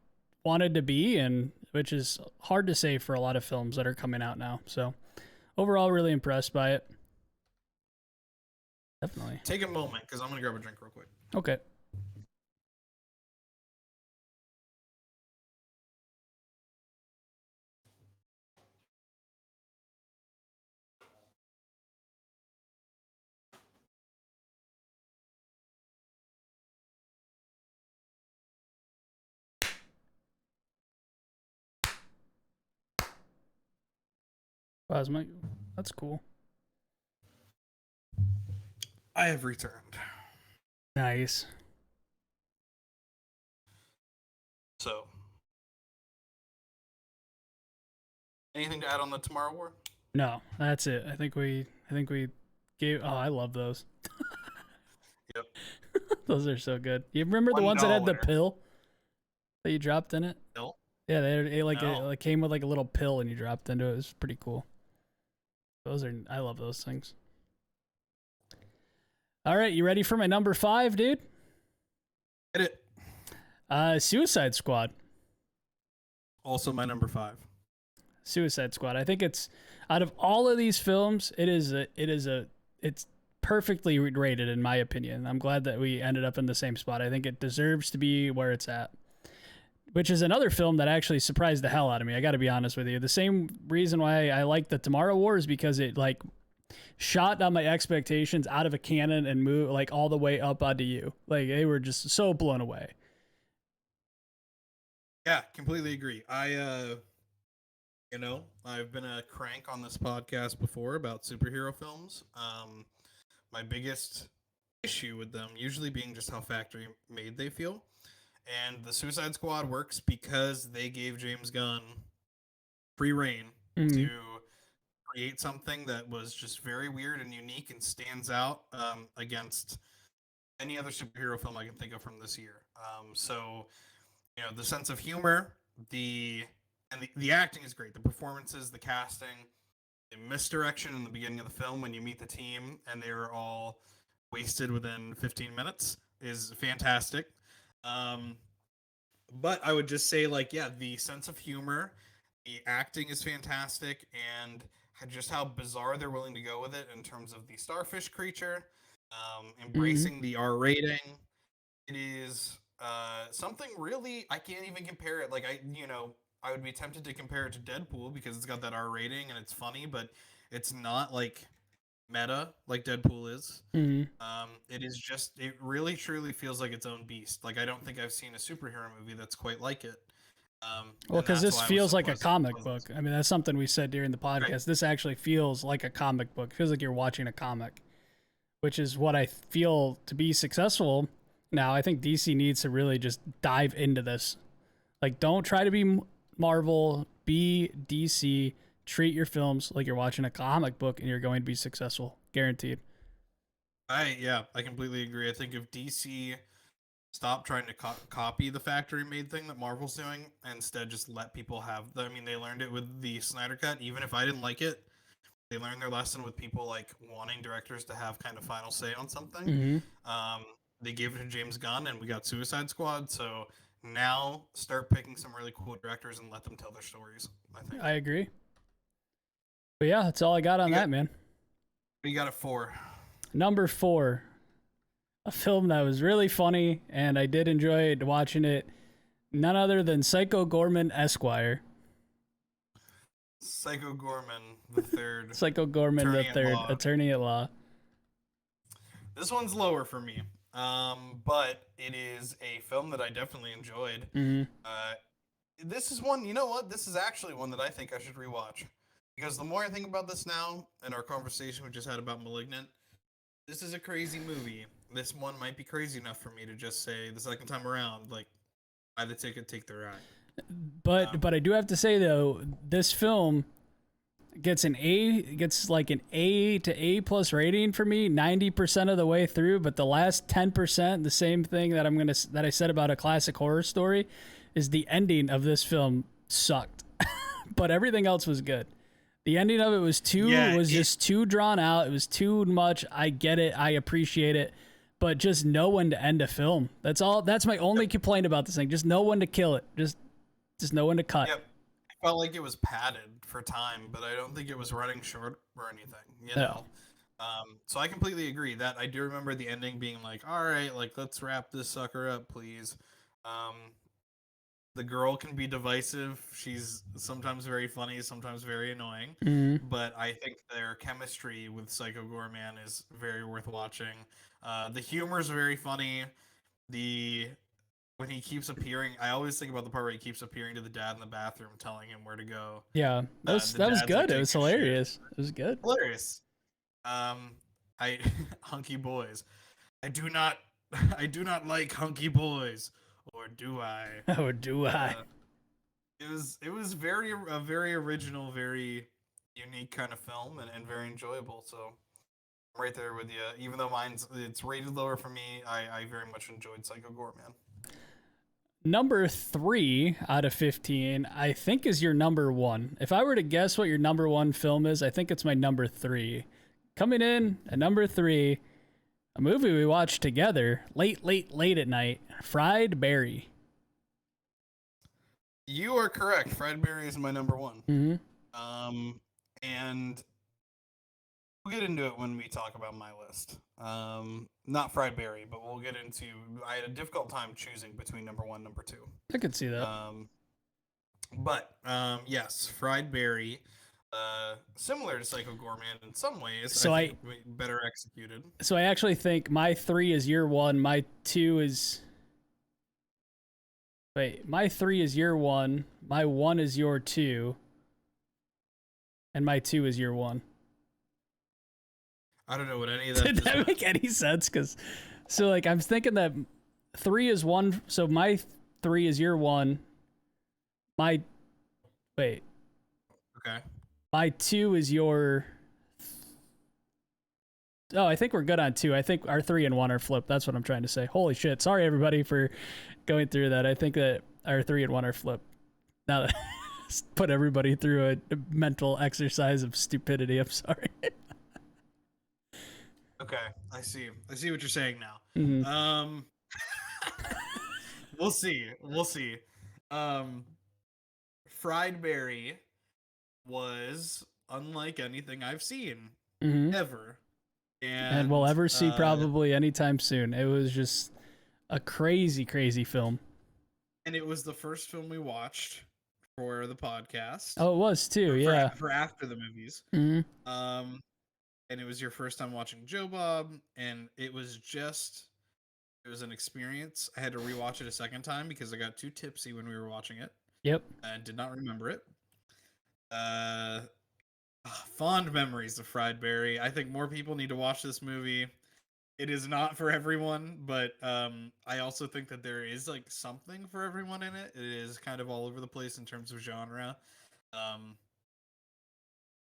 wanted to be, and which is hard to say for a lot of films that are coming out now. So overall, really impressed by it. Definitely. Take a moment, because I'm going to grab a drink real quick. Okay. Wow, that's cool. I have returned. Nice. So, anything to add on the Tomorrow War? No, that's it. I think we gave. Oh, I love those. Yep. Those are so good. You remember the ones that had the pill that you dropped in it? Pill? Yeah, it came with like a little pill and you dropped into it. It was pretty cool. I love those things. All right, you ready for my number 5, dude? Hit it. Suicide Squad. Also my number 5. Suicide Squad. I think it's out of all of these films, it's perfectly rated in my opinion. I'm glad that we ended up in the same spot. I think it deserves to be where it's at. Which is another film that actually surprised the hell out of me. I got to be honest with you. The same reason why I like the Tomorrow War is because it like shot down my expectations out of a cannon and moved like all the way up onto you. Like they were just so blown away. Yeah, completely agree. I've been a crank on this podcast before about superhero films. My biggest issue with them usually being just how factory made they feel. And the Suicide Squad works because they gave James Gunn free reign to create something that was just very weird and unique and stands out against any other superhero film I can think of from this year. So, the sense of humor, the acting is great. The performances, the casting, the misdirection in the beginning of the film when you meet the team and they were all wasted within 15 minutes is fantastic. But I would just say, the sense of humor, the acting is fantastic, and just how bizarre they're willing to go with it in terms of the starfish creature, embracing the R rating. It is something really, I can't even compare it. I would be tempted to compare it to Deadpool because it's got that R rating and it's funny, but it's not like meta like Deadpool is. It really truly feels like its own beast. Like I don't think I've seen a superhero movie that's quite like it. Well, because this feels like a comic book. I mean, that's something we said during the podcast. Right. This actually feels like a comic book. It feels like you're watching a comic, which is what I feel to be successful. Now, I think DC needs to really just dive into this. Like, don't try to be Marvel, be DC. Treat your films like you're watching a comic book and you're going to be successful. Guaranteed. I completely agree. I think if DC stopped trying to copy the factory-made thing that Marvel's doing, and instead just let people have... they learned it with the Snyder Cut. Even if I didn't like it, they learned their lesson with people, wanting directors to have kind of final say on something. They gave it to James Gunn, and we got Suicide Squad, so now start picking some really cool directors and let them tell their stories, I think. I agree. But yeah, that's all I got on that, man. What do you got at 4? Number 4. A film that was really funny, and I did enjoy watching it. None other than Psycho Gorman Esquire. Psycho Gorman the Third. Psycho Gorman the Third, Attorney at Law. This one's lower for me, but it is a film that I definitely enjoyed. This is one, you know what? This is actually one that I think I should rewatch. Because the more I think about this now, and our conversation we just had about Malignant, this is a crazy movie. This one might be crazy enough for me to just say the second time around, buy the ticket, take the ride. But I do have to say though, this film gets an A to A plus rating for me 90% of the way through. But the last 10%, the same thing that I said about a classic horror story, is the ending of this film sucked, but everything else was good. The ending of it was just too drawn out. It was too much. I get it. I appreciate it. But just know when to end a film. That's all. That's my only complaint about this thing. Just know when to kill it. Just know when to cut. Yep. I felt like it was padded for time, but I don't think it was running short or anything. You know. So I completely agree that I do remember the ending being like, all right, like let's wrap this sucker up, please. The girl can be divisive. She's sometimes very funny, sometimes very annoying. Mm-hmm. But I think their chemistry with Psycho Goreman is very worth watching. The humor is very funny. When he keeps appearing, I always think about the part where he keeps appearing to the dad in the bathroom, telling him where to go. Yeah, that was good. Like, it was hilarious. It was good. Hilarious. Hunky boys. I do not like hunky boys. Or do I? Or do I? It was a very original, very unique kind of film and very enjoyable. So I'm right there with you. Even though it's rated lower for me, I very much enjoyed Psycho Goreman. Number 3 out of 15, I think is your number 1. If I were to guess what your number 1 film is, I think it's my number 3. Coming in at number 3, a movie we watched together late at night, Fried Berry. You are correct. Fried Berry is my number 1. Mm-hmm. And we'll get into it when we talk about my list. Not Fried Berry, but we'll get into. I had a difficult time choosing between number 1 and number 2. I could see that. But yes, Fried Berry. Similar to Psycho Goreman in some ways. So I think better executed. So I actually think my 3 is your 1. My 2 is. Wait, my 3 is your 1. My 1 is your 2. And my 2 is your 1. I don't know what any of that. Did that make any sense? So like I'm thinking that 3 is 1. So my 3 is your 1. My 2 is your. Oh, I think we're good on 2. I think our 3 and 1 are flipped. That's what I'm trying to say. Holy shit! Sorry everybody for going through that. I think that our 3 and 1 are flipped. Now that put everybody through a mental exercise of stupidity. I'm sorry. Okay, I see what you're saying now. Mm-hmm. We'll see. Fried Berry was unlike anything I've seen ever, and we'll ever see probably anytime soon. It was just a crazy film, and it was the first film we watched for the podcast. Oh, it was too. For after the movies. Mm-hmm. And it was your first time watching Joe Bob, and it was an experience. I had to rewatch it a second time because I got too tipsy when we were watching it. Yep. And did not remember it. Fond memories of Fried Berry. I think more people need to watch this movie. It is not for everyone, but I also think that there is like something for everyone in it. It is kind of all over the place in terms of genre.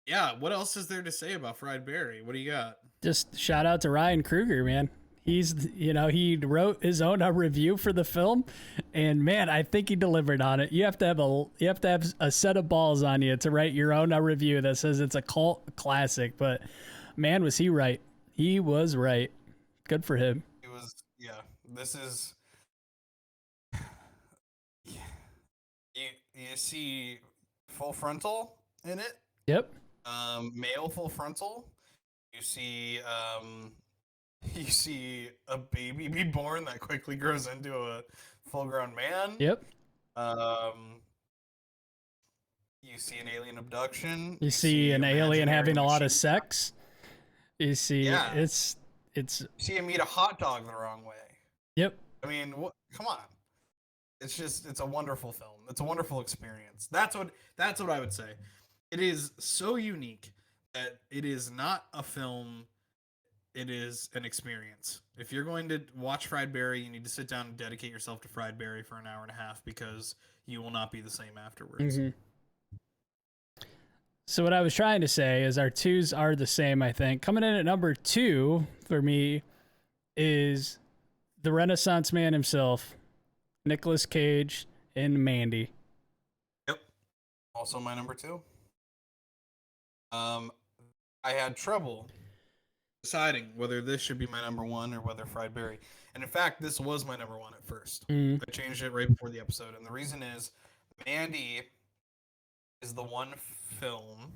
Yeah, what else is there to say about Fried Berry? What do you got? Just shout out to Ryan Kruger, man. He wrote his own review for the film, and man, I think he delivered on it. You have to have a set of balls on you to write your own review that says it's a cult classic. But man, was he right? He was right. Good for him. It was, yeah. This is, you see full frontal in it. Yep. Male full frontal. You see a baby be born that quickly grows into a full-grown man. Yep. You see an alien abduction. You see an alien having a lot of sex. You see, it's. You see him eat a hot dog the wrong way. Yep. I mean, come on. It's a wonderful film. It's a wonderful experience. That's what I would say. It is so unique that it is not a film. It is an experience. If you're going to watch Fried Berry, you need to sit down and dedicate yourself to Fried Berry for an hour and a half because you will not be the same afterwards. Mm-hmm. So what I was trying to say is our 2s are the same, I think. Coming in at number 2 for me is the Renaissance man himself, Nicolas Cage in Mandy. Yep. Also my number 2. Um, I had trouble deciding whether this should be my number one or whether Fried Berry. And in fact, this was my number one at first. Mm. I changed it right before the episode, and the reason is Mandy is the one film.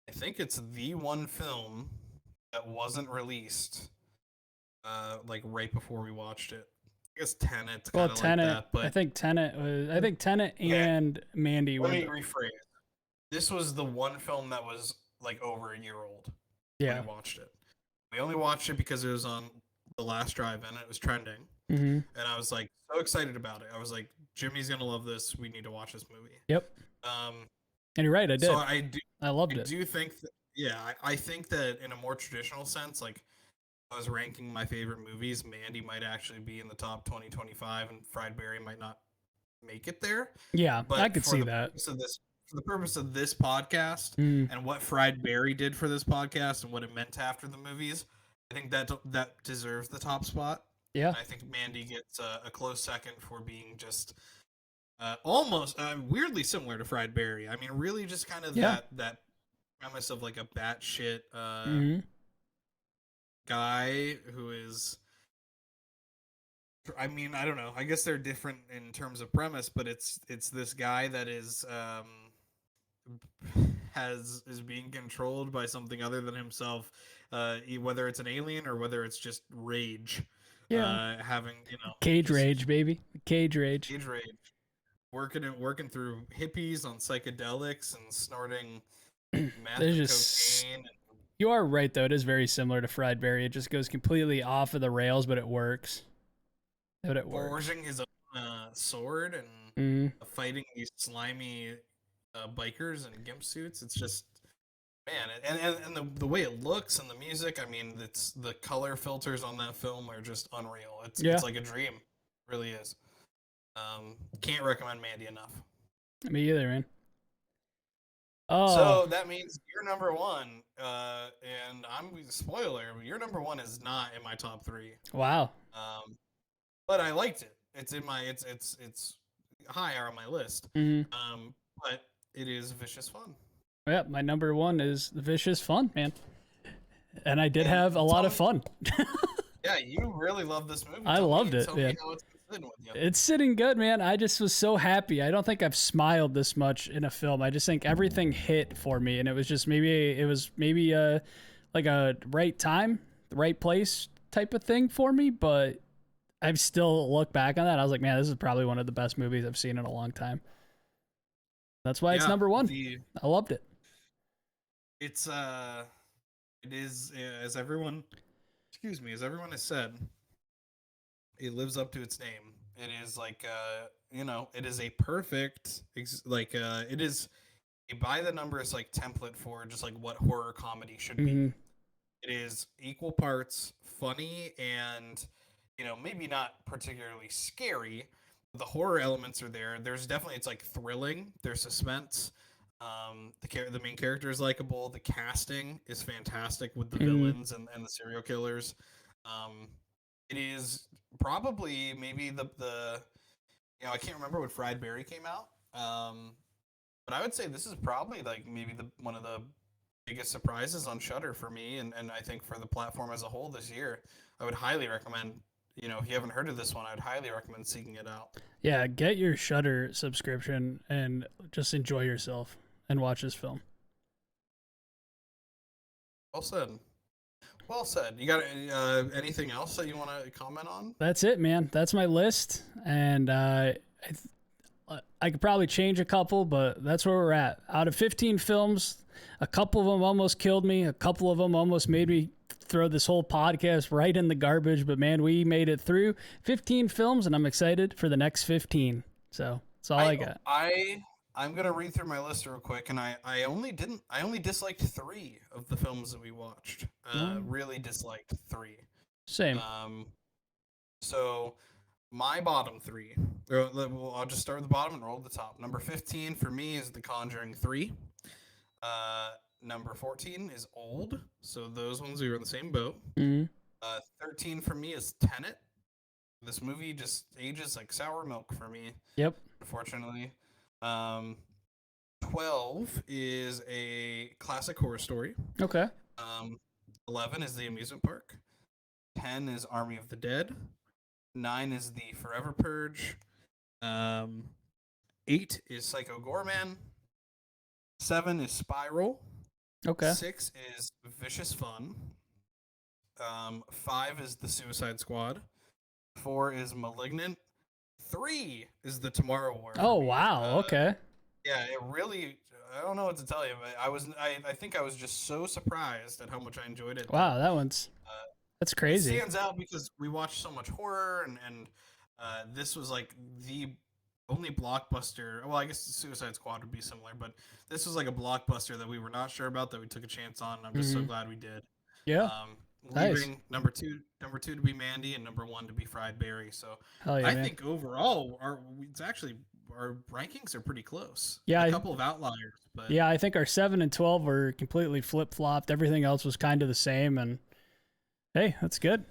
I think it's the one film that wasn't released, like right before we watched it. I guess Tenet's Well, kind of like Tenet. that, but I think Tenet was. I think Tenet and Mandy let were. me rephrase. This was the one film that was like over a year old when Yeah. we watched it. We only watched it because it was on the last drive-in. It was trending, Mm-hmm. and I was like so excited about it. I was like, Jimmy's gonna love this. We need to watch this movie. Yep. Um, And you're right. I did. so I loved I it. do think that, yeah, I think that in a more traditional sense, like I was ranking my favorite movies, Mandy might actually be in the top 2025, and Fried Berry might not make it there. Yeah, But I could see that. For the purpose of this podcast Mm. and what Fried Berry did for this podcast and what it meant after the movies, I think that deserves the top spot. Yeah. And I think Mandy gets a close second for being just almost weirdly similar to Fried Berry. I mean, really just kind of that premise of like a batshit Mm-hmm. guy who is. I mean, I don't know. I guess they're different in terms of premise, but it's this guy that is is being controlled by something other than himself, whether it's an alien or whether it's just rage. Yeah. Having Cage rage, baby. Cage rage. Cage rage. Working through hippies on psychedelics and snorting meth and cocaine. You are right though. It is very similar to Fried Berry. It just goes completely off of the rails, but it works. But it works. Forging his own sword and fighting these slimy bikers in gimp suits. It's just, man, and the way it looks and the music. I mean, it's the color filters on that film are just unreal. It's like a dream, it really is. Can't recommend Mandy enough. Me either, man. Oh, so that means you're number one, and I'm spoiler. Your number one is not in my top three. Wow. But I liked it. It's in my it's higher on my list. Mm-hmm. But it is Vicious Fun. Yeah, my number one is Vicious Fun, man. And I did have a lot of fun. Yeah, you really love this movie. I loved it. Yeah. It's sitting good, man. I just was so happy. I don't think I've smiled this much in a film. I just think everything hit for me, and it was just maybe like a right time, the right place type of thing for me. But I've still looked back on that. I was like, man, this is probably one of the best movies I've seen in a long time. That's why it's number one. I loved it. It is as everyone has said, it lives up to its name. It is like it is a perfect it is a by the numbers like template for just like what horror comedy should be. It is equal parts funny and maybe not particularly scary. The horror elements are there. There's definitely, it's like thrilling. There's suspense. The main character is likable. The casting is fantastic with the villains and the serial killers. It is probably maybe the I can't remember when Fried Berry came out. But I would say this is probably like maybe one of the biggest surprises on Shudder for me, and I think for the platform as a whole this year. I would highly recommend. If you haven't heard of this one, I'd highly recommend seeking it out. Yeah, get your Shudder subscription and just enjoy yourself and watch this film. Well said. Well said. You got anything else that you want to comment on? That's it, man. That's my list, and I could probably change a couple, but that's where we're at. Out of 15 films, a couple of them almost killed me. A couple of them almost made me throw this whole podcast right in the garbage. But man, we made it through 15 films, and I'm excited for the next 15. So that's all I got. I'm gonna read through my list real quick, and I only disliked 3 of the films that we watched. Really disliked 3. Same. So my bottom 3. I'll just start with the bottom and roll to the top. Number 15 for me is The Conjuring 3. Number 14 is Old. So those ones we were in the same boat. 13 for me is Tenet. This movie just ages like sour milk for me. Yep. Unfortunately. 12 is a classic horror story. Okay. 11 is the amusement park. 10 is Army of the Dead. 9 is the Forever Purge. 8 is Psycho Gorman. 7 is Spiral. Okay. 6 is Vicious Fun. 5 is The Suicide Squad. 4 is Malignant. 3 is The Tomorrow War. Oh, wow. Okay. Yeah, it really. I don't know what to tell you, but I think I was just so surprised at how much I enjoyed it. Wow, that's crazy. It stands out because we watched so much horror, and this was like the only blockbuster. Well, I guess Suicide Squad would be similar, but this was like a blockbuster that we were not sure about that we took a chance on. And I'm just so glad we did. Yeah. Leaving Nice. number two to be Mandy, and number 1 to be Fried Berry. So Hell yeah, I man. think overall, our rankings are pretty close. Yeah, a couple of outliers, but Yeah, I think our 7 and 12 were completely flip flopped. Everything else was kind of the same, and hey, that's good.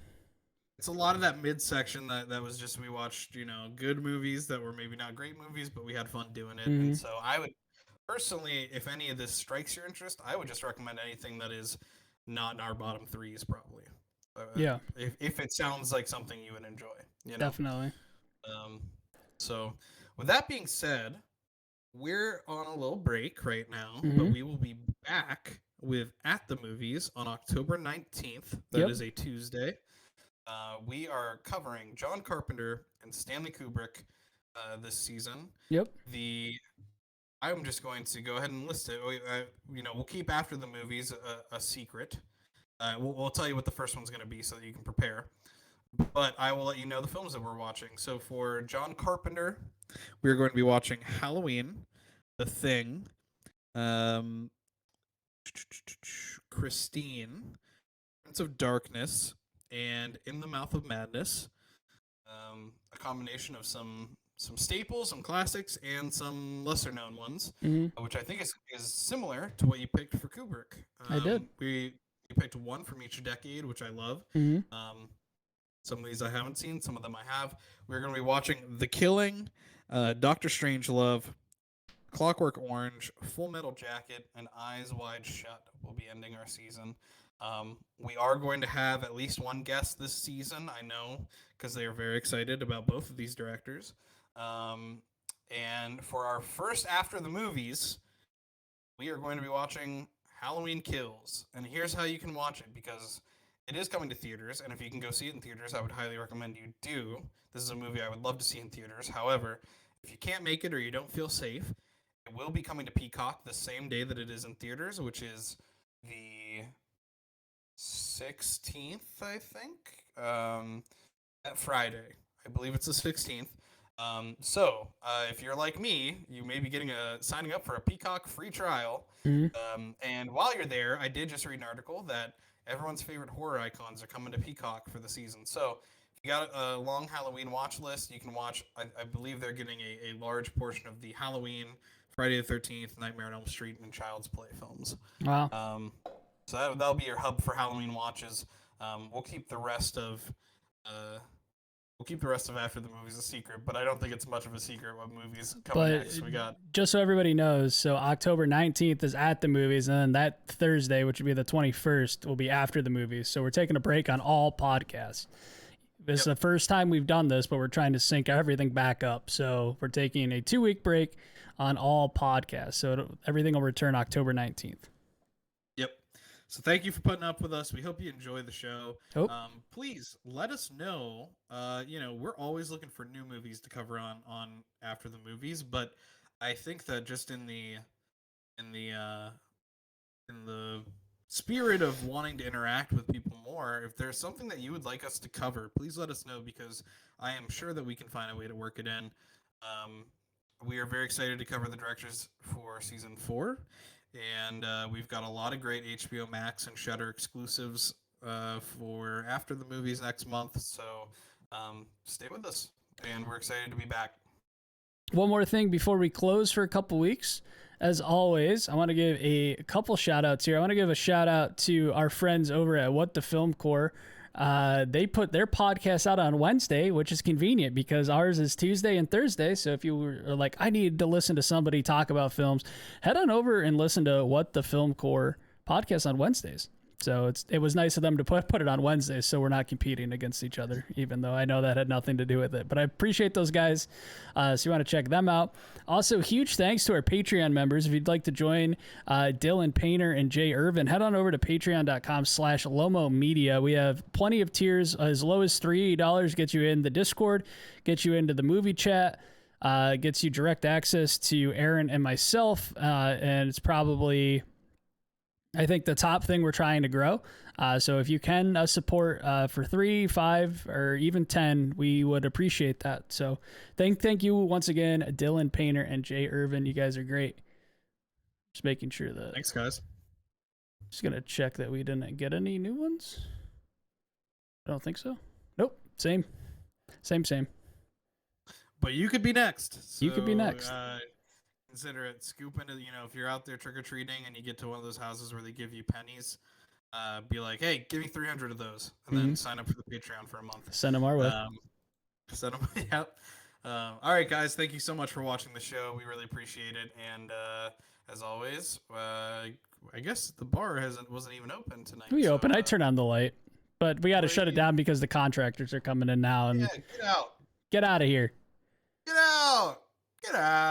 it's a lot of that midsection that was just we watched, good movies that were maybe not great movies, but we had fun doing it. And so I would personally, if any of this strikes your interest, I would just recommend anything that is not in our bottom threes, probably. Yeah, If it sounds like something you would enjoy, definitely. So, with that being said, we're on a little break right now, but Mhm. we will be back with At the Movies on October 19th. That Yep. is a Tuesday. We are covering John Carpenter and Stanley Kubrick this season. Yep. I'm just going to go ahead and list it. We'll keep After the Movies a secret. We'll tell you what the first one's going to be so that you can prepare. But I will let you know the films that we're watching. So for John Carpenter, we're going to be watching Halloween, The Thing, Christine, Prince of Darkness, and In the Mouth of Madness. A combination of some staples, some classics, and some lesser known ones, which I think is similar to what you picked for Kubrick. I did. We picked one from each decade, which I love. Some of these I haven't seen, some of them I have. We're going to be watching The Killing, Doctor Strangelove, Clockwork Orange, Full Metal Jacket, and Eyes Wide Shut will be ending our season. We are going to have at least one guest this season, I know, because they are very excited about both of these directors. And for our first After the Movies, we are going to be watching Halloween Kills. And here's how you can watch it, because it is coming to theaters, and if you can go see it in theaters, I would highly recommend you do. This is a movie I would love to see in theaters. However, if you can't make it or you don't feel safe, it will be coming to Peacock the same day that it is in theaters, which is the 16th, I think. That Friday. I believe it's the 16th. So if you're like me, you may be signing up for a Peacock free trial. And while you're there, I did just read an article that everyone's favorite horror icons are coming to Peacock for the season. So if you got a long Halloween watch list, you can watch, I believe they're getting a large portion of the Halloween, Friday the 13th, Nightmare on Elm Street, and Child's Play films. Wow. So that'll be your hub for Halloween watches. We'll keep the rest of After the Movies a secret, but I don't think it's much of a secret what movies coming next. We got, just so everybody knows, so October 19th is At the Movies, and then that Thursday, which would be the 21st, will be After the Movies. So we're taking a break on all podcasts. This is the first time we've done this, but we're trying to sync everything back up. So we're taking a 2-week break on all podcasts. So everything will return October 19th. Yep. So thank you for putting up with us. We hope you enjoy the show. Please let us know. We're always looking for new movies to cover on After the Movies, but I think that just in the spirit of wanting to interact with people more, if there's something that you would like us to cover, please let us know, because I am sure that we can find a way to work it in. We are very excited to cover the directors for season 4. And we've got a lot of great HBO Max and Shudder exclusives for After the Movies next month. So stay with us, and we're excited to be back. One more thing before we close for a couple weeks. As always, I want to give a couple shout outs here. I want to give a shout out to our friends over at What the Film Corps. they put their podcast out on Wednesday, which is convenient because ours is Tuesday and Thursday. So if you were like, I need to listen to somebody talk about films, head on over and listen to What the Film Core podcast on Wednesdays. So it was nice of them to put it on Wednesdays, so we're not competing against each other, even though I know that had nothing to do with it. But I appreciate those guys, so you want to check them out. Also, huge thanks to our Patreon members. If you'd like to join Dylan Painter and Jay Irvin, head on over to patreon.com/Lomo Media. We have plenty of tiers. As low as $3 gets you in the Discord, gets you into the movie chat, gets you direct access to Aaron and myself, and it's probably, I think, the top thing we're trying to grow. So if you can support for 3, 5, or even 10, we would appreciate that. So thank you once again, Dylan Painter and Jay Irvin. You guys are great. Just making sure that. Thanks, guys. Just gonna check that we didn't get any new ones. I don't think so. Nope. Same. But you could be next. You could be next. Consider it. Scoop into, if you're out there trick-or-treating and you get to one of those houses where they give you pennies, be like, hey, give me 300 of those, and then sign up for the Patreon for a month. Send them our way. Send them. Yep. All right, guys, thank you so much for watching the show. We really appreciate it. And as always, I guess the bar wasn't even open tonight. We open. I turn on the light, but we got to shut it down because the contractors are coming in now. And yeah, get out. Get out of here. Get out. Get out.